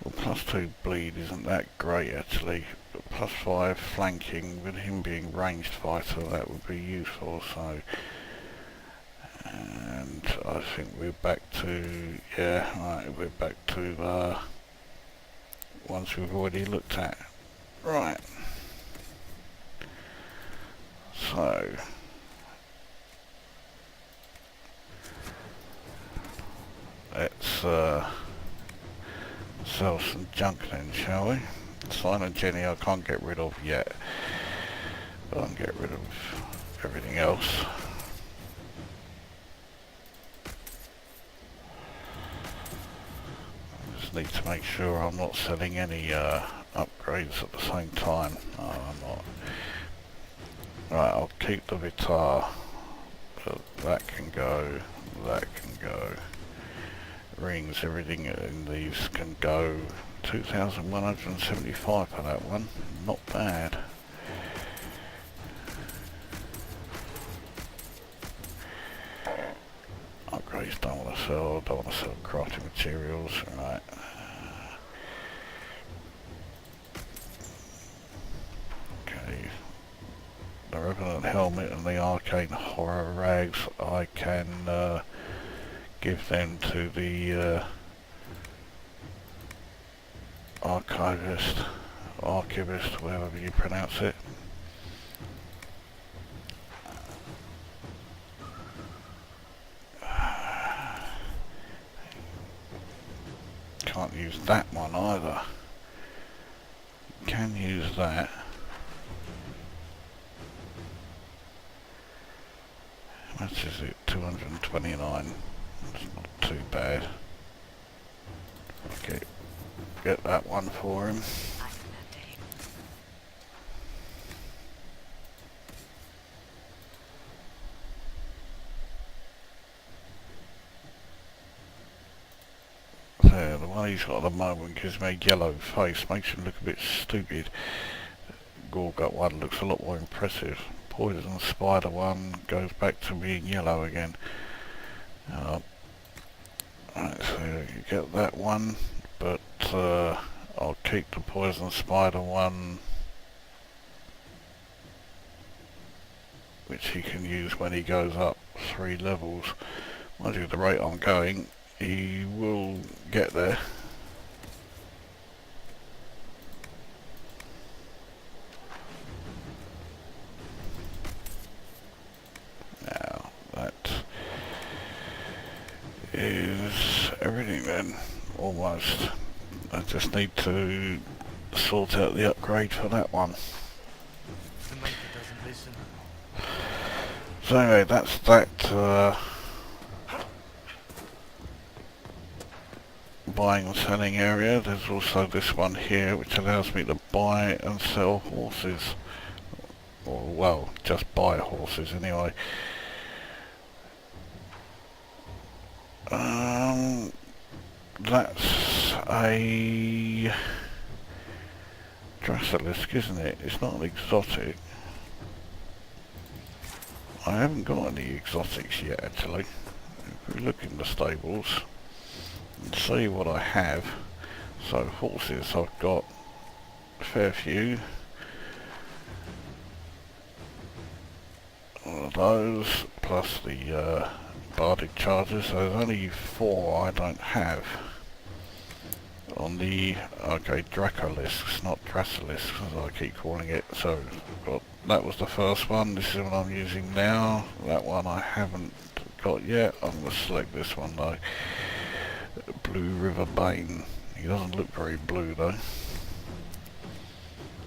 Speaker 1: Well, plus 2 bleed isn't that great actually, but plus 5 flanking, with him being ranged fighter, that would be useful, so. And I think we're back to, yeah, right, we're back to ones we've already looked at. Right. So. Let's sell some junk then, shall we? Silent Jenny I can't get rid of yet, but I can get rid of everything else. I just need to make sure I'm not selling any upgrades at the same time. No, I'm not. Right, I'll keep the Vitar, but that can go, that can go. Rings, everything in these can go. 2,175 for that one, not bad. Upgrades don't want to sell, don't want to sell crafting materials, right. Revenant helmet and the arcane horror rags, I can give them to the archivist, whatever you pronounce it. Can't use that one either. Can use that. How much is it? 229. It's not too bad. Okay, get that one for him. There, the one he's got at the moment gives me a yellow face, makes him look a bit stupid. Gorgut one looks a lot more impressive. Poison Spider one goes back to being yellow again. Right, so you get that one, but I'll keep the Poison Spider one, which he can use when he goes up 3 levels. Mind you, at the rate I'm going, he will get there. Now, that is everything then, almost. I just need to sort out the upgrade for that one.
Speaker 3: The monkey doesn't listen.
Speaker 1: So anyway, that's that buying and selling area. There's also this one here which allows me to buy and sell horses, or well, just buy horses anyway. That's a Drasilisk, isn't it? It's not an exotic. I haven't got any exotics yet actually. If we look in the stables and see what I have. So horses, I've got a fair few. One of those, plus the Bardic chargers. So there's only 4 I don't have on the, okay, Dracolisks, not Drasilisks as I keep calling it. So got, that was the first one. This is what I'm using now. That one I haven't got yet. I'm going to select this one though. Blue River Bane. He doesn't look very blue though.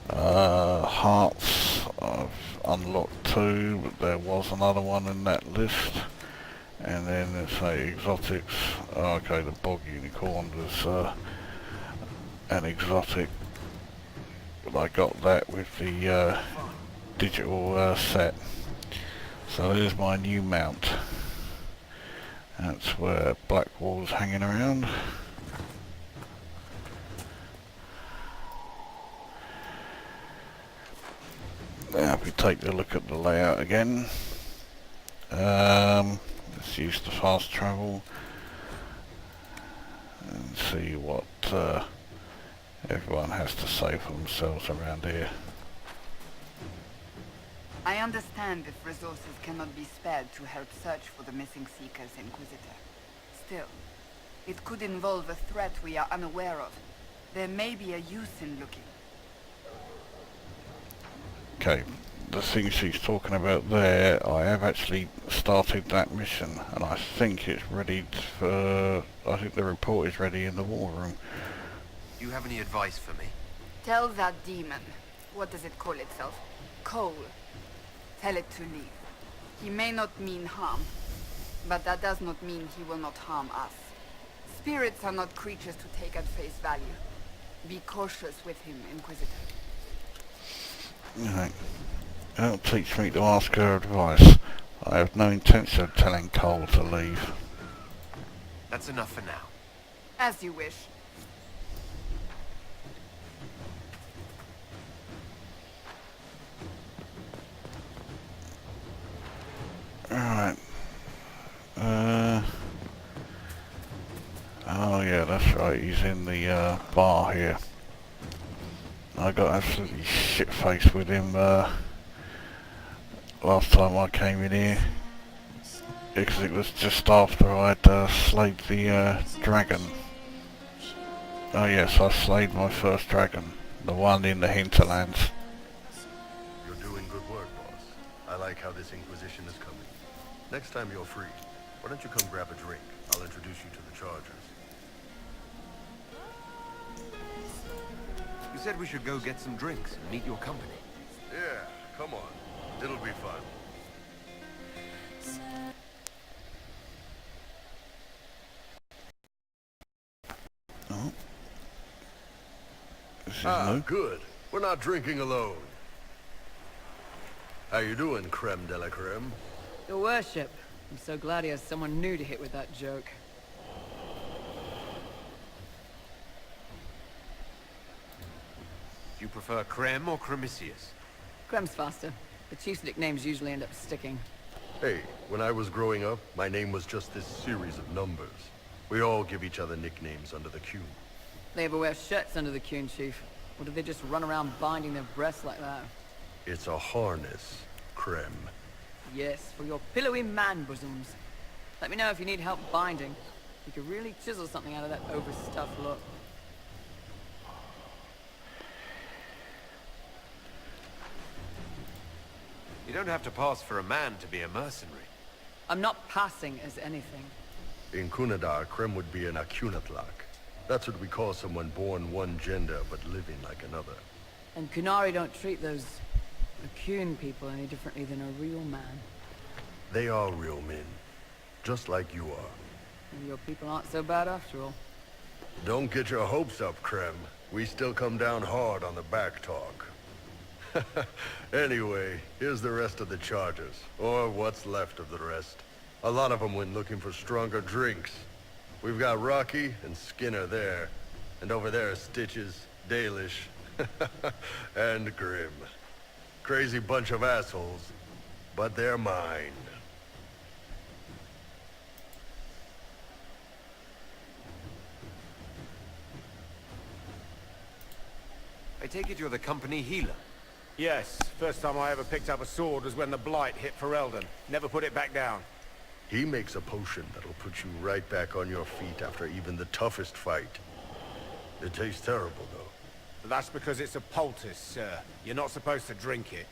Speaker 1: Hearts I've unlocked 2, but there was another one in that list. And then let's say exotics. Okay, the Bog Unicorn was an exotic. But I got that with the digital set. So there's my new mount. That's where Blackwall's hanging around. Now if we take a look at the layout again. Let's use the fast travel and see what everyone has to say for themselves around here.
Speaker 7: I understand if resources cannot be spared to help search for the missing Seeker's Inquisitor. Still, it could involve a threat we are unaware of. There may be a use in looking.
Speaker 1: Okay, the thing she's talking about there, I have actually started that mission and I think it's ready for, I think the report is ready in the war room.
Speaker 6: Do you have any advice for me?
Speaker 7: Tell that demon, what does it call itself? Cole. Tell it to leave. He may not mean harm, but that does not mean he will not harm us. Spirits are not creatures to take at face value. Be cautious with him, Inquisitor.
Speaker 1: Right. Don't teach me to ask her advice. I have no intention of telling Cole to leave.
Speaker 6: That's enough for now.
Speaker 7: As you wish.
Speaker 1: Alright. Oh yeah, that's right, he's in the bar here. I got absolutely shit-faced with him last time I came in here, because it was just after I'd slayed the dragon. Oh yes, I slayed my first dragon, the one in the hinterlands.
Speaker 8: You're doing good work, boss. I like how this Inquisition is coming. Next time you're free, why don't you come grab a drink? I'll introduce you to the Chargers.
Speaker 6: You said we should go get some drinks and meet your company.
Speaker 8: Yeah, come on. It'll be fun.
Speaker 1: Oh. This is new.
Speaker 8: Good. We're not drinking alone. How you doing, creme de la creme?
Speaker 9: Your worship. I'm so glad he has someone new to hit with that joke.
Speaker 6: Do you prefer Creme or Cremisius?
Speaker 9: Crem's faster. The chief's nicknames usually end up sticking.
Speaker 8: Hey, when I was growing up, my name was just this series of numbers. We all give each other nicknames under the Q.
Speaker 9: They ever wear shirts under the Kuhn, Chief? Or do they just run around binding their breasts like that?
Speaker 8: It's a harness, creme.
Speaker 9: Yes, for your pillowy man bosoms. Let me know if you need help binding. You could really chisel something out of that overstuffed look.
Speaker 6: You don't have to pass for a man to be a mercenary.
Speaker 9: I'm not passing as anything.
Speaker 8: In Kunadar, creme would be an akunatlak. That's what we call someone born one gender but living like another.
Speaker 9: And Kunari don't treat those Kuhn people any differently than a real man.
Speaker 8: They are real men, just like you are.
Speaker 9: And your people aren't so bad after all.
Speaker 8: Don't get your hopes up, creme. We still come down hard on the back talk. Anyway, here's the rest of the Chargers, or what's left of the rest. A lot of them went looking for stronger drinks. We've got Rocky and Skinner there, and over there are Stitches, Dalish, and Grim. Crazy bunch of assholes, but they're mine.
Speaker 6: I take it you're the company healer.
Speaker 10: Yes, first time I ever picked up a sword was when the Blight hit Ferelden. Never put it back down.
Speaker 8: He makes a potion that'll put you right back on your feet after even the toughest fight. It tastes terrible, though.
Speaker 10: That's because it's a poultice, sir. You're not supposed to drink it.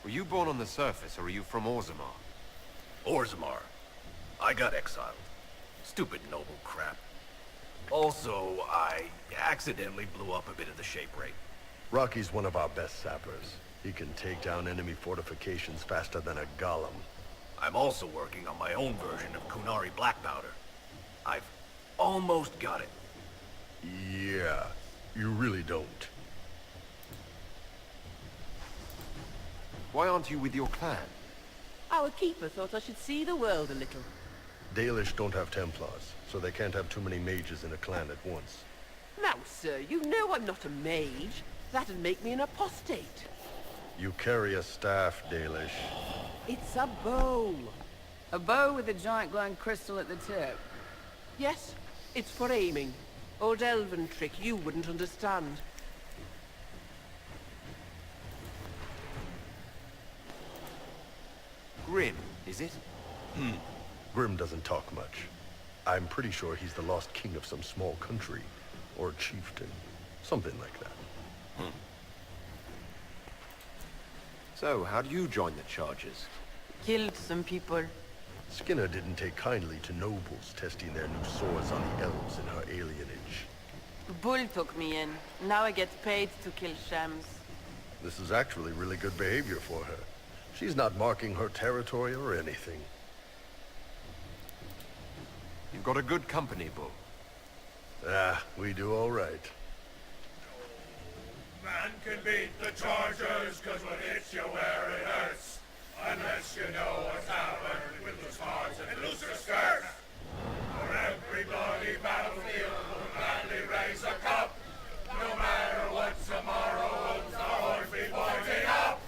Speaker 6: Were you born on the surface, or are you from Orzammar?
Speaker 11: Orzammar. I got exiled. Stupid noble crap. Also, I accidentally blew up a bit of the shape rate.
Speaker 8: Rocky's one of our best sappers. He can take down enemy fortifications faster than a golem.
Speaker 11: I'm also working on my own version of Kunari black powder. I've almost got it.
Speaker 8: Yeah, you really don't.
Speaker 6: Why aren't you with your clan?
Speaker 12: Our keeper thought I should see the world a little.
Speaker 8: Dalish don't have Templars, so they can't have too many mages in a clan at once.
Speaker 12: Now, sir, you know I'm not a mage. That'd make me an apostate.
Speaker 8: You carry a staff, Dalish.
Speaker 12: It's a bow.
Speaker 9: A bow with a giant glowing crystal at the tip.
Speaker 12: Yes, it's for aiming. Old elven trick you wouldn't understand.
Speaker 6: Grim, is it?
Speaker 8: Grim doesn't talk much. I'm pretty sure he's the lost king of some small country. Or chieftain. Something like that.
Speaker 6: So, how do you join the Chargers?
Speaker 12: Killed some people.
Speaker 8: Skinner didn't take kindly to nobles testing their new swords on the elves in her alienage.
Speaker 12: Bull took me in. Now I get paid to kill shams.
Speaker 8: This is actually really good behavior for her. She's not marking her territory or anything.
Speaker 6: You've got a good company, Bull.
Speaker 8: Ah, we do all right.
Speaker 13: Man can beat the Chargers, cause when it hits you where it hurts. Unless you know what's happened with loose hearts and looser skirts. For every bloody battlefield will gladly raise a cup. No matter what tomorrow holds, our horns be pointing up.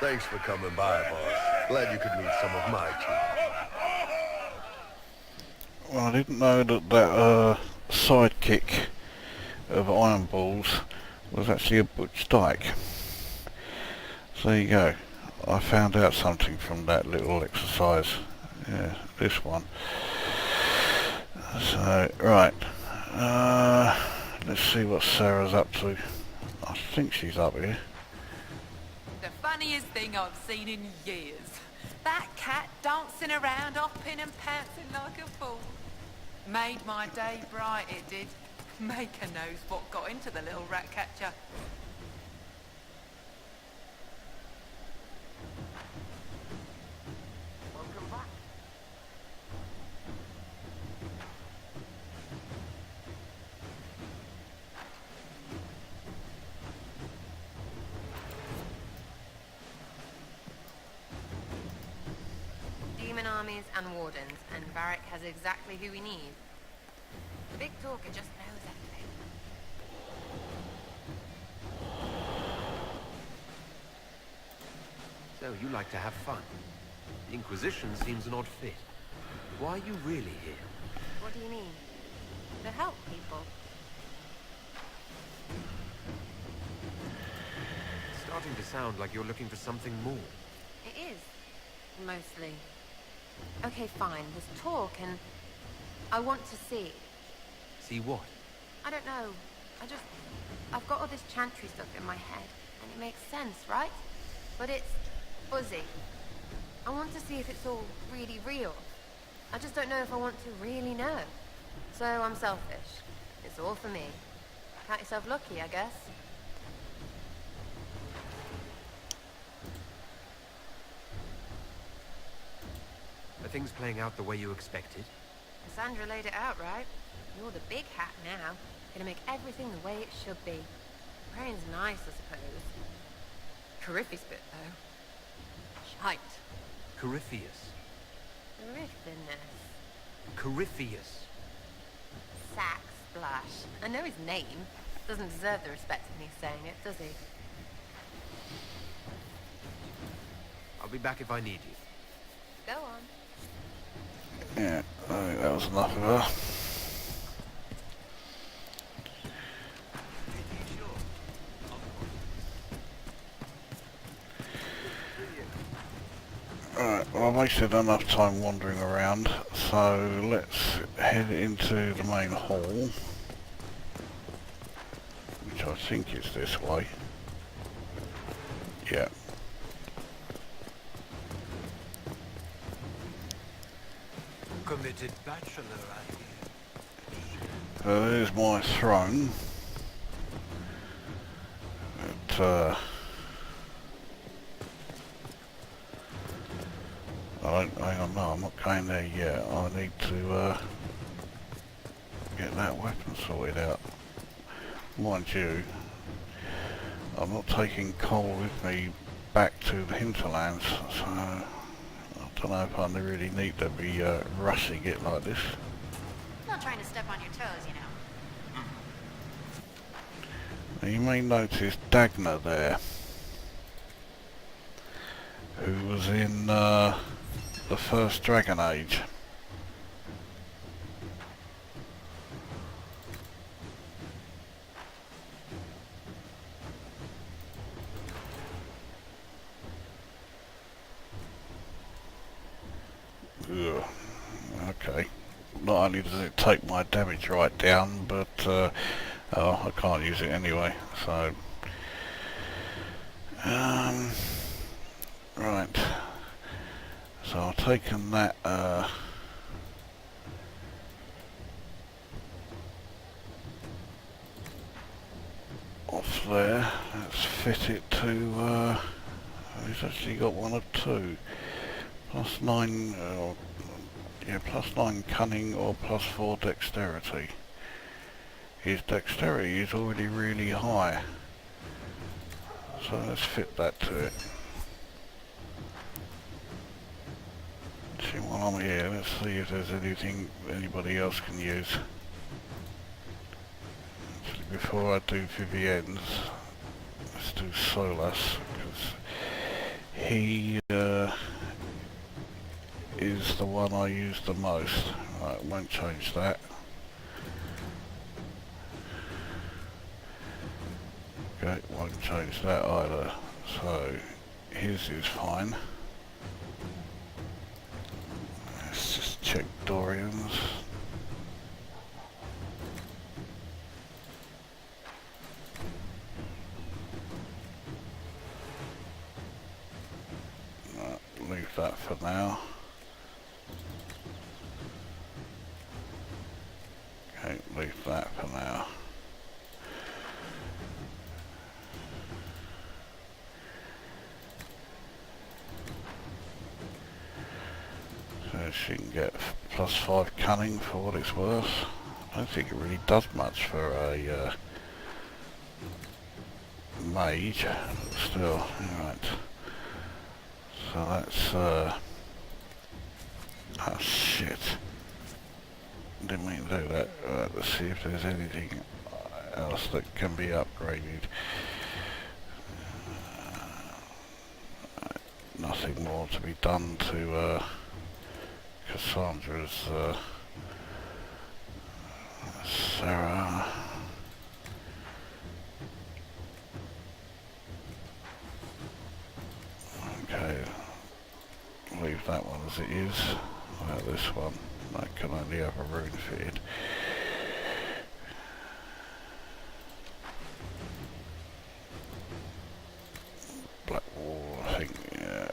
Speaker 8: Thanks for coming by, boss. Glad you could meet some of my team.
Speaker 1: Well, I didn't know that sidekick of Iron Balls was actually a butch dyke. So there you go. I found out something from that little exercise. Yeah, this one. So, right. Let's see what Sarah's up to. I think she's up here.
Speaker 14: The funniest thing I've seen in years. That cat dancing around, hopping and pouncing like a fool. Made my day bright, it did. Maker knows what got into the little rat catcher.
Speaker 6: Welcome back.
Speaker 2: Demon armies and wardens, and Varric has exactly who we need. The big talker just knows everything.
Speaker 6: So, you like to have fun. The Inquisition seems an odd fit. Why are you really here?
Speaker 2: What do you mean? To help people.
Speaker 6: It's starting to sound like you're looking for something more.
Speaker 2: It is. Mostly. Okay, fine. There's talk and I want to see.
Speaker 6: See what?
Speaker 2: I don't know. I've got all this chantry stuff in my head, and it makes sense, right? But it's fuzzy. I want to see if it's all really real. I just don't know if I want to really know. So I'm selfish. It's all for me. Count yourself lucky, I guess.
Speaker 6: Are things playing out the way you expected?
Speaker 2: Cassandra laid it out, right? You're the big hat now. Gonna make everything the way it should be. Praying's nice, I suppose. Corypheus bit, though. Shite.
Speaker 6: Corypheus.
Speaker 2: Corypheus.
Speaker 6: Corypheus.
Speaker 2: Sack Splash. I know his name. Doesn't deserve the respect of me saying it, does he?
Speaker 6: I'll be back if I need you.
Speaker 2: Go on.
Speaker 1: Yeah, I think that was enough of her. Alright, well I've wasted enough time wandering around, so let's head into the main hall, which I think is this way. Yeah.
Speaker 4: Committed bachelor, I hear.
Speaker 1: So there's my throne. Hang on, no, I'm not going there yet. I need to get that weapon sorted out. Mind you, I'm not taking coal with me back to the hinterlands, so I don't know if I really need to be rushing it like this.
Speaker 15: Not trying to step on your toes, you know.
Speaker 1: Now you may notice Dagna there, who was in the first Dragon Age. Ugh. Okay. Not only does it take my damage right down, but oh, I can't use it anyway. So, right. So I've taken that off there. Let's fit it to. He's actually got one of two. +9, yeah, +9 cunning or +4 dexterity. His dexterity is already really high, so let's fit that to it. See, while I'm here, let's see if there's anything anybody else can use. Actually, before I do Vivienne's, let's do Solas, because he is the one I use the most. Right, won't change that. Okay, won't change that either. So his is fine. Let's just check Dorian's. Leave that for now. Okay, leave that for now. So she can get +5 cunning for what it's worth. I don't think it really does much for a mage. Still, alright. So that's oh shit. Didn't mean to do that. Right, let's see if there's anything else that can be upgraded. Nothing more to be done to Cassandra's Sarah. Okay, leave that one as it is. What about this one? That can only have a rune fitted. Black wall, I think, yeah.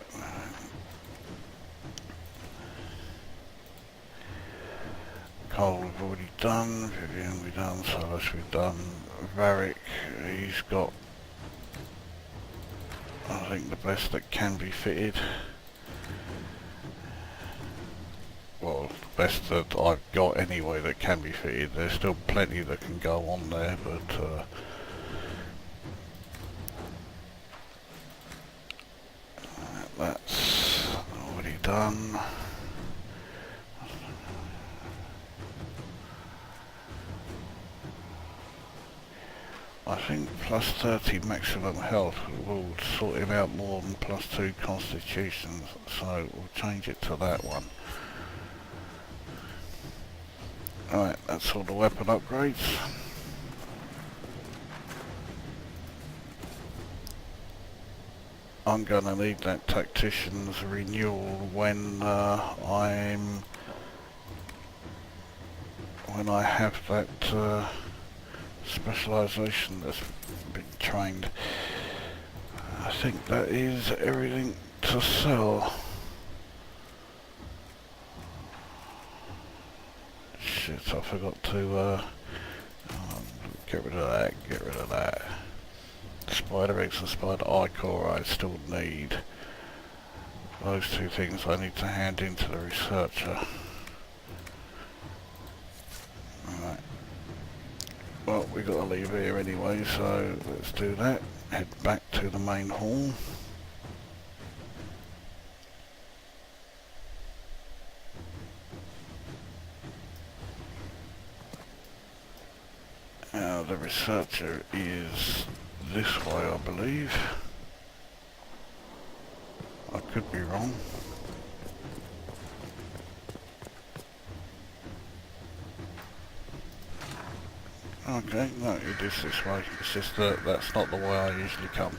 Speaker 1: Cole we've already done, Vivian we've done, Silas we've done, Varric, he's got, I think, the best that can be fitted. Well, the best that I've got anyway that can be fitted. There's still plenty that can go on there, but that's already done. I think +30 maximum health will sort him out more than +2 constitutions, so we'll change it to that one. Alright, that's all the weapon upgrades. I'm gonna need that tactician's renewal when I have that specialisation that's been trained. I think that is everything to sell. Shit, I forgot to get rid of that, get rid of that. Spider X and Spider Eye Core I still need. Those two things I need to hand in to the researcher. Alright. Well, we've got to leave here anyway, so let's do that. Head back to the main hall. The researcher is this way, I believe. I could be wrong. Okay, no, it is this way. It's just that that's not the way I usually come.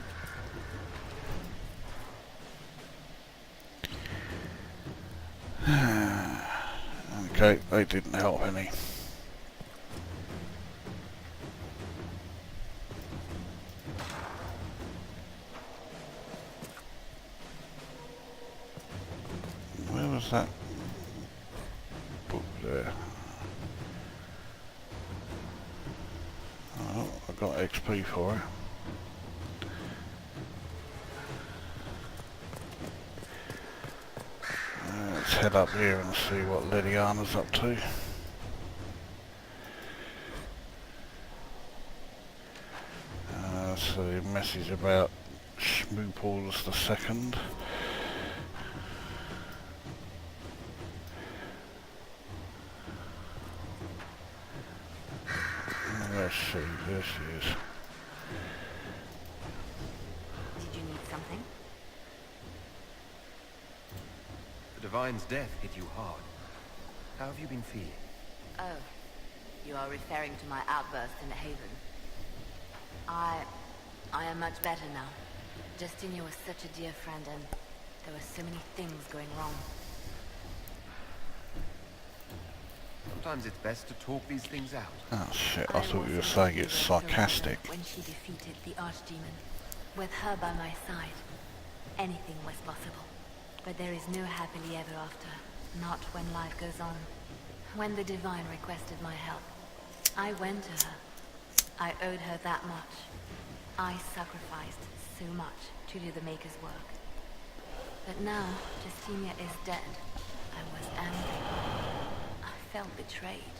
Speaker 1: Okay, they didn't help any. Where was that book there? Oh, I got XP for it. Let's head up here and see what Lydiana's up to. So the message about Schmooples the Second. There she is.
Speaker 15: Did you need something?
Speaker 6: The Divine's death hit you hard. How have you been feeling?
Speaker 15: Oh, you are referring to my outburst in the Haven.
Speaker 16: I am much better now. Justinia was such a dear friend, and there were so many things going wrong.
Speaker 6: Sometimes it's best to talk these things out.
Speaker 1: Oh shit, I thought you were saying it's sarcastic.
Speaker 16: When she defeated the Archdemon, with her by my side, anything was possible. But there is no happily ever after, not when life goes on. When the Divine requested my help, I went to her. I owed her that much. I sacrificed so much to do the Maker's work. But now, Justinia is dead. I was angry. I felt betrayed.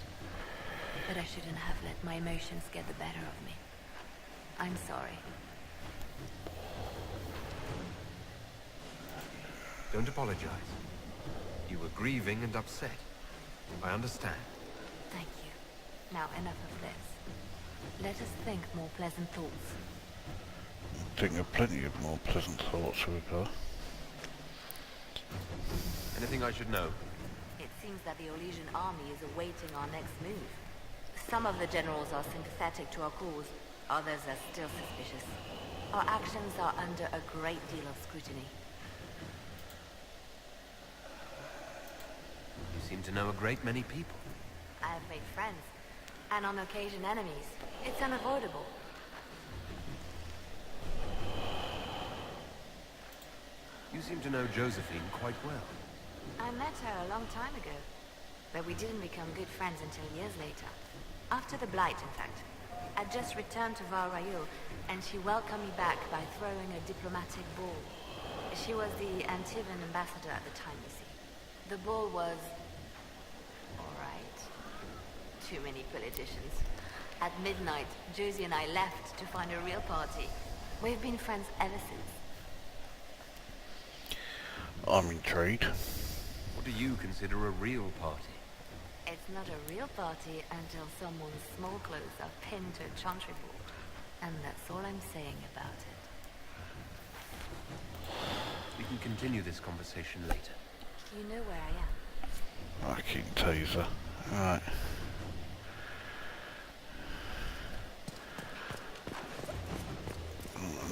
Speaker 16: But I shouldn't have let my emotions get the better of me. I'm sorry.
Speaker 6: Don't apologize. You were grieving and upset. I understand.
Speaker 16: Thank you. Now enough of this. Let us think more pleasant thoughts.
Speaker 1: I think there are plenty of more pleasant thoughts we've got.
Speaker 6: Anything I should know?
Speaker 16: It seems that the Orlesian army is awaiting our next move. Some of the generals are sympathetic to our cause, others are still suspicious. Our actions are under a great deal of scrutiny.
Speaker 6: You seem to know a great many people.
Speaker 16: I have made friends, and on occasion enemies. It's unavoidable.
Speaker 6: You seem to know Josephine quite well.
Speaker 16: I met her a long time ago, but we didn't become good friends until years later. After the Blight, in fact. I'd just returned to Val Rayo, and she welcomed me back by throwing a diplomatic ball. She was the Antivan ambassador at the time, you see. The ball was... alright. Too many politicians. At midnight, Josie and I left to find a real party. We've been friends ever since.
Speaker 1: I'm intrigued.
Speaker 6: What do you consider a real party?
Speaker 16: It's not a real party until someone's small clothes are pinned to a chantry ball. And that's all I'm saying about it.
Speaker 6: We can continue this conversation later.
Speaker 16: You know where I am.
Speaker 1: Fucking teaser. Alright.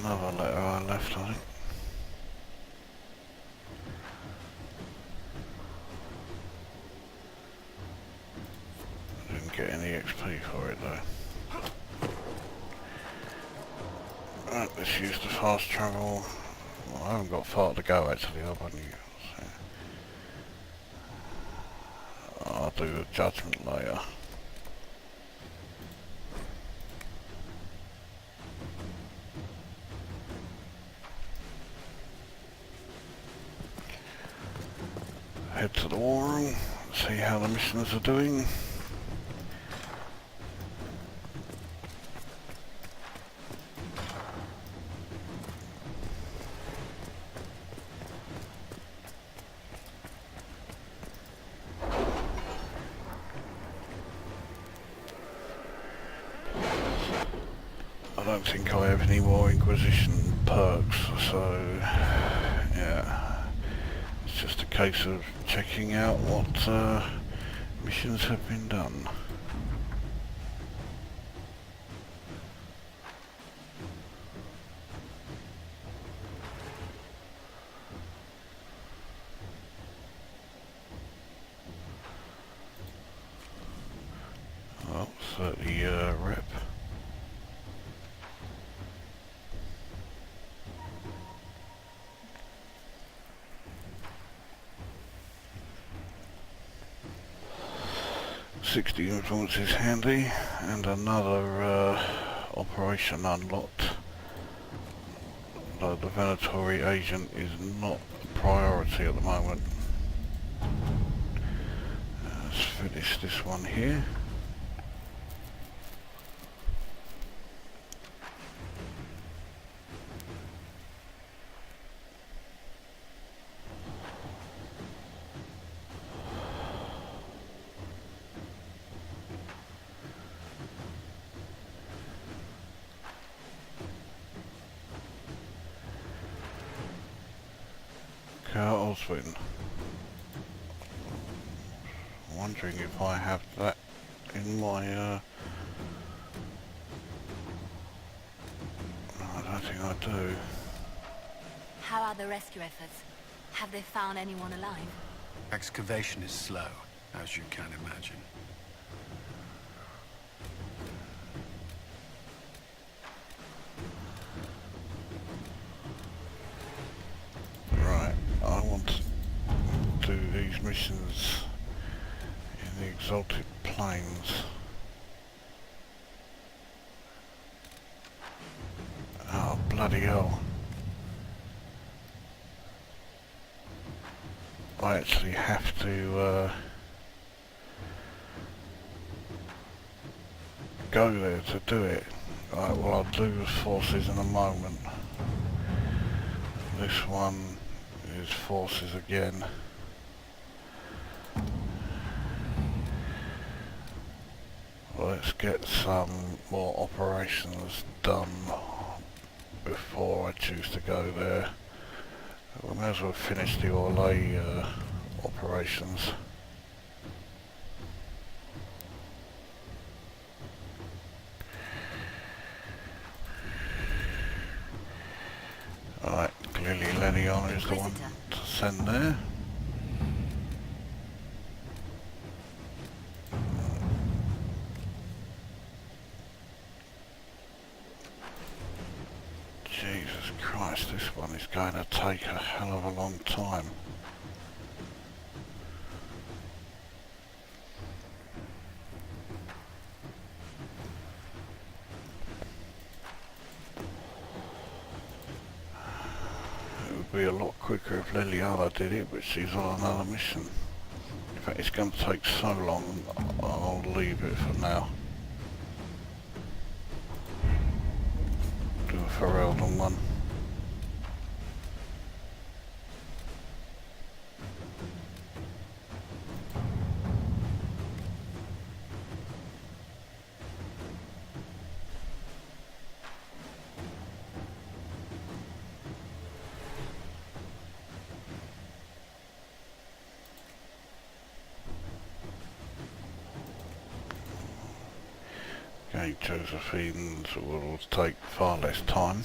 Speaker 1: Another letter I left, I think. Didn't get any XP for it though. Right, let's use the fast travel. Well, I haven't got far to go actually, I've only... I'll do the judgment later. Head to the war room, see how the missions are doing. I don't think I have any more Inquisition perks, so yeah, it's just a case of checking out what missions have been done. Well, 30 rep. .60 influence is handy, and another operation unlocked, though the Venatory agent is not a priority at the moment. Let's finish this one here. Oswin. Wondering if I have that in my I I do.
Speaker 16: How are the rescue efforts? Have they found anyone alive?
Speaker 17: Excavation is slow, as you can imagine.
Speaker 1: Right, I want to do these missions in the Exalted Plains. Oh, bloody hell. I actually have to go there to do it. Right, well, I'll do the forces in a moment. This one is forces again. Let's get some more operations done before I choose to go there. We may as well finish the Orlais operations. Alright, clearly Leon is the one to send there. Jesus Christ, this one is going to take a hell of a long time. It would be a lot quicker if Liliana did it, but she's on another mission. In fact, it's going to take so long, I'll leave it for now. Do a Ferelden one. Okay, Josephine's will take far less time.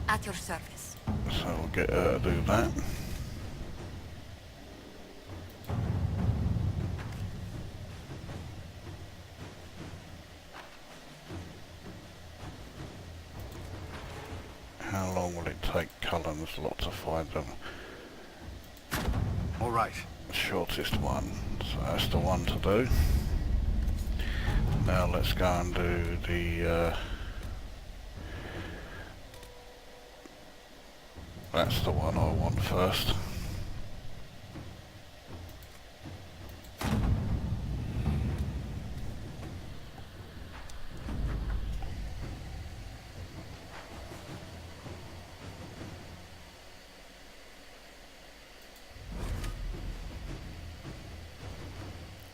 Speaker 16: At your service.
Speaker 1: So we'll get her to do that. How long will it take Cullen's lot to find them?
Speaker 17: All right.
Speaker 1: Shortest one, so that's the one to do. Now let's go and do the that's the one I want first.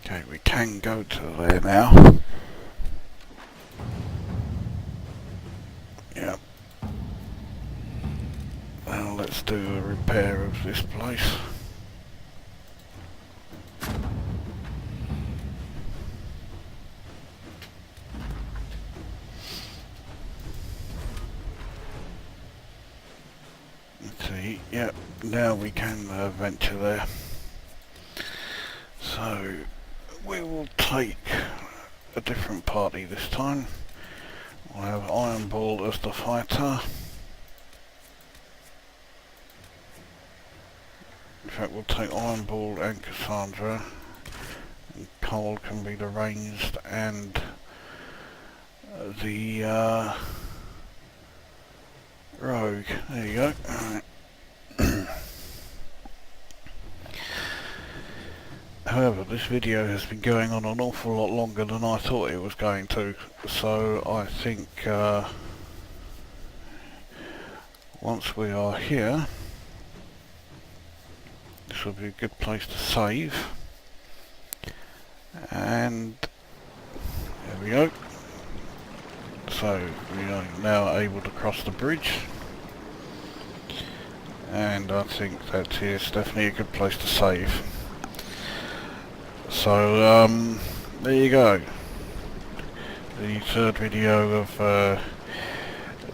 Speaker 1: Okay, we can go to there now. Yep. Now let's do a repair of this place. Let's see, yep, now we can venture there. So we will take a different party this time. We'll have Ironball as the fighter. In fact, we'll take Ironball and Cassandra. And Cole can be the ranged and the rogue. There you go. Alright. However, this video has been going on an awful lot longer than I thought it was going to, so I think once we are here, this will be a good place to save. And there we go. So we are now able to cross the bridge, and I think that is definitely a good place to save. So there you go. the third video of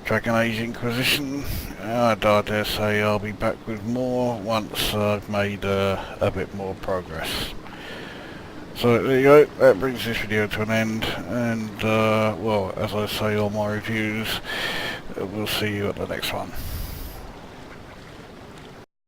Speaker 1: Dragon Age Inquisition. I dare say I'll be back with more once I've made a bit more progress. So there you go, that brings this video to an end, and well, as I say on my reviews, we'll see you at the next one.